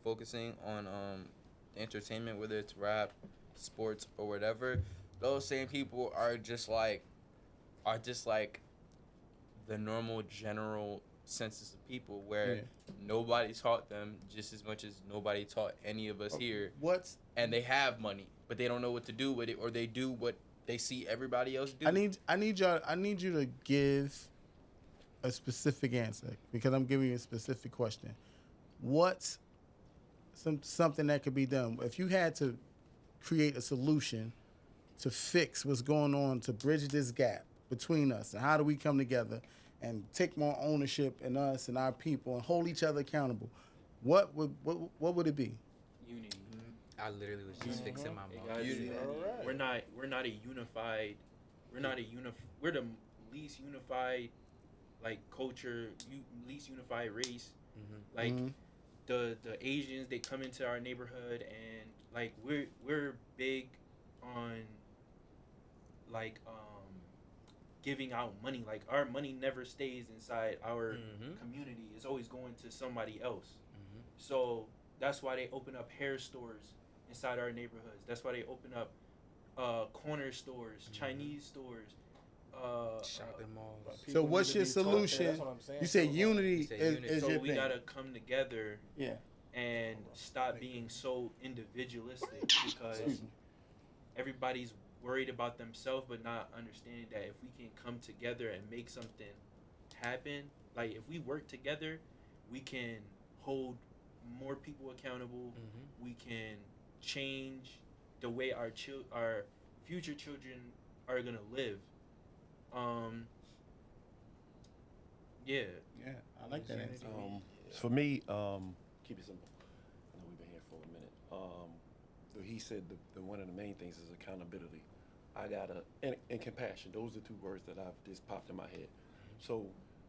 focusing on entertainment, whether it's rap, sports, or whatever, those same people are just like the normal general census of people where nobody taught them just as much as nobody taught any of us here. And they have money, but they don't know what to do with it, or they do what they see everybody else do. I need you to give a specific answer because I'm giving you a specific question. What's something that could be done if you had to create a solution to fix what's going on, to bridge this gap between us, and how do we come together and take more ownership in us and our people and hold each other accountable? What would it be? Unity. I literally was just fixing my mom. Unity. We're not a unified. We're the least unified, like culture, least unified race. Like the Asians, they come into our neighborhood and like we're big on like giving out money. Like our money never stays inside our community. It's always going to somebody else. So that's why they open up hair stores inside our neighborhoods. That's why they open up corner stores, Chinese stores, shopping malls. So what's your solution? You say unity is so your we thing. gotta come together and stop being so individualistic because everybody's worried about themselves but not understanding that if we can come together and make something happen, like if we work together, we can hold more people accountable. We can change the way our future children are gonna live. I like that answer. For me, keep it simple. I know we've been here for a minute. So he said the one of the main things is accountability. I gotta and compassion. Those are two words that I've just popped in my head. So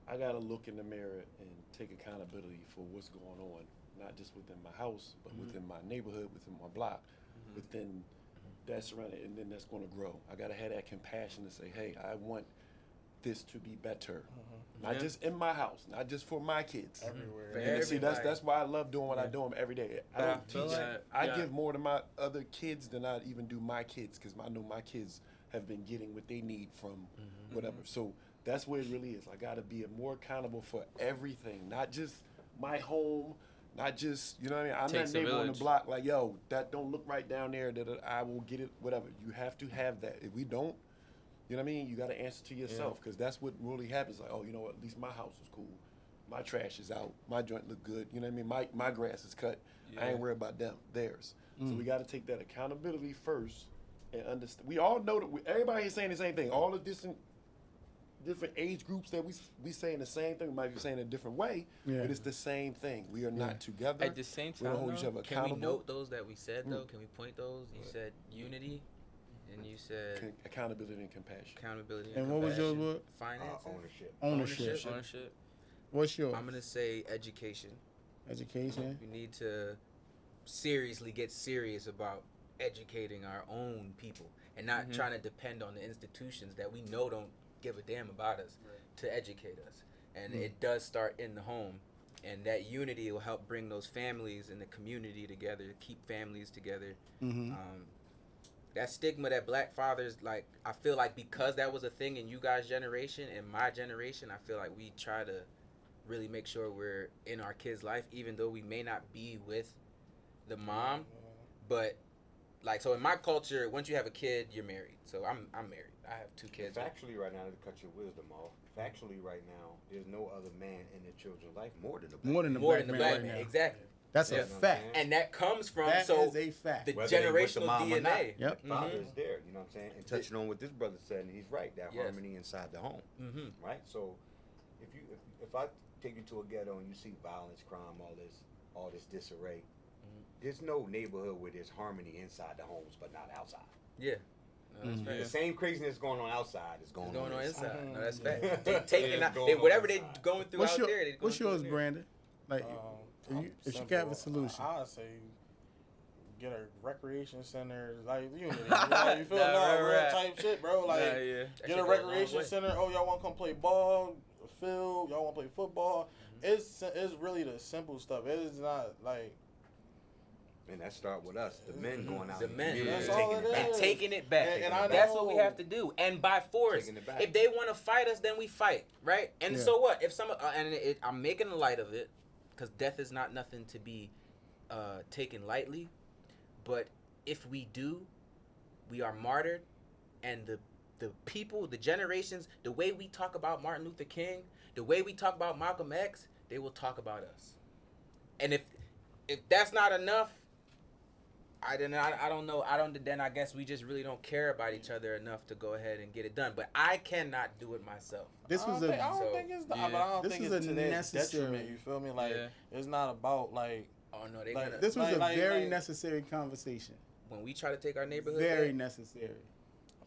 I gotta look in the mirror and take accountability for what's going on, not just within my house, but within my neighborhood, within my block, within that surrounding, and then that's going to grow. I gotta have that compassion to say, hey, I want this to be better, not just in my house, not just for my kids. Everywhere. And see, that's why I love doing what I do every day. I don't teach. I give more to my other kids than I even do my kids, because I know my kids have been getting what they need from whatever. So that's what it really is. I got to be more accountable for everything, not just my home, not just, you know what I mean? I'm that neighbor on the block like, yo, that don't look right down there, that I will get it, whatever. You have to have that. If we don't, you know what I mean? You got to answer to yourself, because that's what really happens. Like, oh, you know what? At least my house is cool. My trash is out. My joint look good. You know what I mean? My grass is cut. I ain't worried about them, theirs. So we got to take that accountability first and understand. We all know that everybody is saying the same thing. All the different age groups that we saying the same thing. We might be saying it a different way, but it's the same thing. We are not together. At the same time, can we note those that we said, though? Can we point those? You said unity, and you said accountability and compassion. And what was yours? What? Finances. Ownership. What's yours? I'm gonna say education. Education. We need to seriously get serious about educating our own people and not trying to depend on the institutions that we know don't give a damn about us to educate us. And it does start in the home, and that unity will help bring those families and the community together, keep families together. That stigma that black fathers, like, I feel like because that was a thing in you guys' generation and my generation, I feel like we try to really make sure we're in our kids' life, even though we may not be with the mom. But like, so in my culture, once you have a kid, you're married. So I'm married. I have 2 kids. Factually right now, to cut your wisdom off, factually right now, there's no other man in the children's life more than the black man. Exactly. That's a fact. And that comes from that is a fact. The whether generational DNA. The father is there, you know what I'm saying? And touching on what this brother said, and he's right, that harmony inside the home, right? So if I take you to a ghetto and you see violence, crime, all this disarray, there's no neighborhood where there's harmony inside the homes but not outside. Yeah. The same craziness going on outside is going on inside. No, that's fact. They taking out whatever they're going through out there. What's yours, Brandon? Like, if you have a solution, I'd say get a recreation center, like you feel real type shit, bro. Like get a recreation center. Oh, y'all want to come play ball, field? Y'all want to play football? It's really the simple stuff. It is not like And that start with us, the men going out. The men, That's taking it back. And I That's know- what we have to do. And by force, Taking it back. if they want to fight us, then we fight, right? And so what? If some, I'm making a light of it, because death is not nothing to be taken lightly. But if we do, we are martyred, and the people, the generations, the way we talk about Martin Luther King, the way we talk about Malcolm X, they will talk about us. And if that's not enough, I don't know. Then I guess we just really don't care about each other enough to go ahead and get it done. But I cannot do it myself. This was I don't think it's this to was a that necessary- detriment. You feel me? Like it's not about like. Oh no, they Like, gonna, This was a Like- very like- necessary conversation. when we try to take our neighborhood Very back, necessary.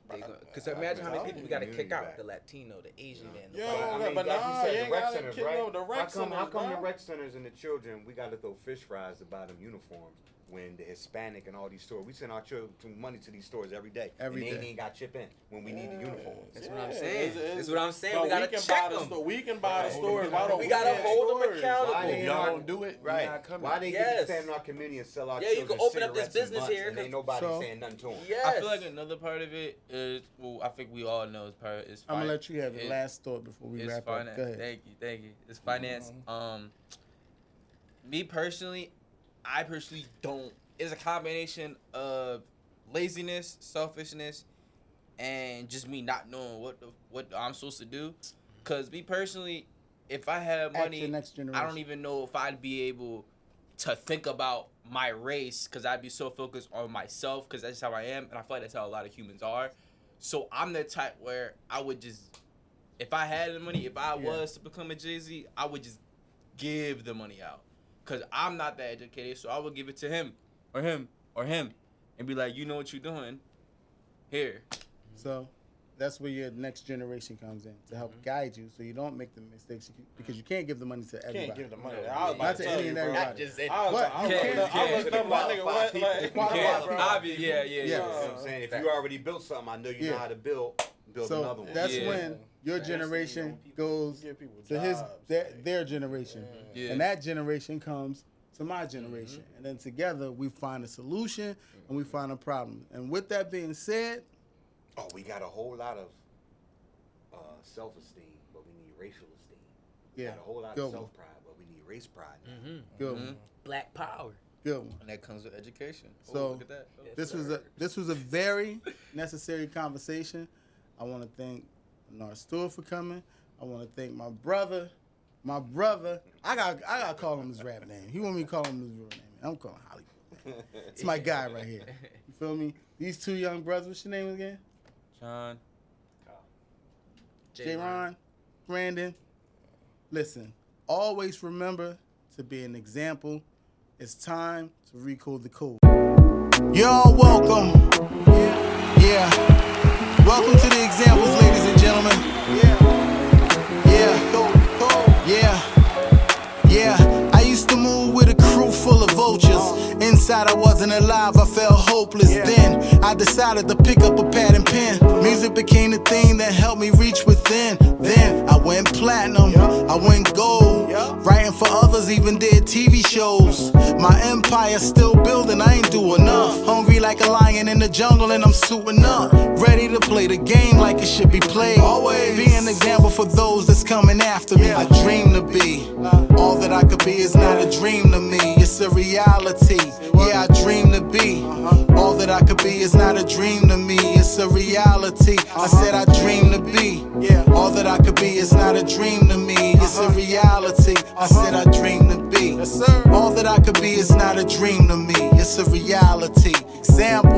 because imagine how many people we got to kick out: back. the Latino, the Asian man. The Yo, white. but like nah, you said, you the ain't rec gotta centers, kick right? no the rec How come centers, the bro. rec centers and the children, we got to throw fish fries to buy them uniforms when the Hispanic and all these stores, we send our children money to these stores every day. Every and day. they ain't got chip in when we need the uniforms. That's what I'm saying. It's- That's what I'm saying. but We gotta can check buy the them. store. We can buy the stores. Why don't We gotta have hold them stores? accountable. Why they Y'all not- don't do it. Right. Not coming. Why they get Yes. to stand in our community and sell our Yeah, you children can open up this cigarettes and business blunts here, and ain't 'cause- nobody So- saying nothing to them? Yes. I feel like another part of it is, well, I think we all know is part of it is I'm gonna let you have the it- last thought before we it's wrap finance. up. Go ahead. Thank you. It's finance. Me personally, I personally don't. It's a combination of laziness, selfishness, and just me not knowing what I'm supposed to do. Cause me personally, if I had Act money, your next I don't generation. even know if I'd be able to think about my race, because I'd be so focused on myself, because that's how I am, and I feel like that's how a lot of humans are. So I'm the type where I would just, if I had the money, if I was to become a Jay-Z, I would just give the money out, because I'm not that educated, so I would give it to him, and be like, you know what you're doing, here. So that's where your next generation comes in to help guide you, so you don't make the mistakes, because you can't give the money to everybody. Can't give the money. No, I was Not about to to any tell you, and bro. everybody. Not just any- I was But I you was can't- looking up, my nigga. What? You Like, can't- bro. Obvious, yeah. Yes. You know what I'm saying? If you already built something, I know you know how to build another So one. that's Yeah. when your generation goes Give people to his jobs, their generation, Yeah. and that generation comes to my generation, and then together we find a solution and we find a problem. And with that being said, Oh, we got a whole lot of self-esteem, but we need racial esteem. We yeah, got a whole lot good of one, self-pride, but we need race pride now. good one, Black power. good one. And that comes with education. So, look at that. Oh. This was a very necessary conversation. I want to thank Bernard Stewart for coming. I want to thank my brother. I got to call him his rap name. He want me to call him his real name. I'm calling Hollywood. It's my guy right here. You feel me? These two young brothers. What's your name again? John. J-Ron, Brandon. Listen, always remember to be an example. It's time to recode the code. Y'all welcome. Yeah. Welcome to the examples, ladies and gentlemen. Yeah. I used to move with a crew full of vultures. Inside I wasn't alive, I felt hopeless. Then I decided to pick up a pad and pen. Music became the thing that helped me reach within. Then I went platinum, I went gold. Writing for others, even did TV shows. My empire still building, I ain't do enough. Hungry like a lion in the jungle and I'm suiting up. Ready to play the game like it should be played. Always be an example for those that's coming after me. I dream to be all that I could be is not a dream to me, it's a reality. Yeah, I dream to be all that I could be is not a dream to me, it's a reality. I said I dream to be all that I could be is not a dream to me, it's a reality. I said I dream to be all that I could be is not a dream to me, it's a reality. Example.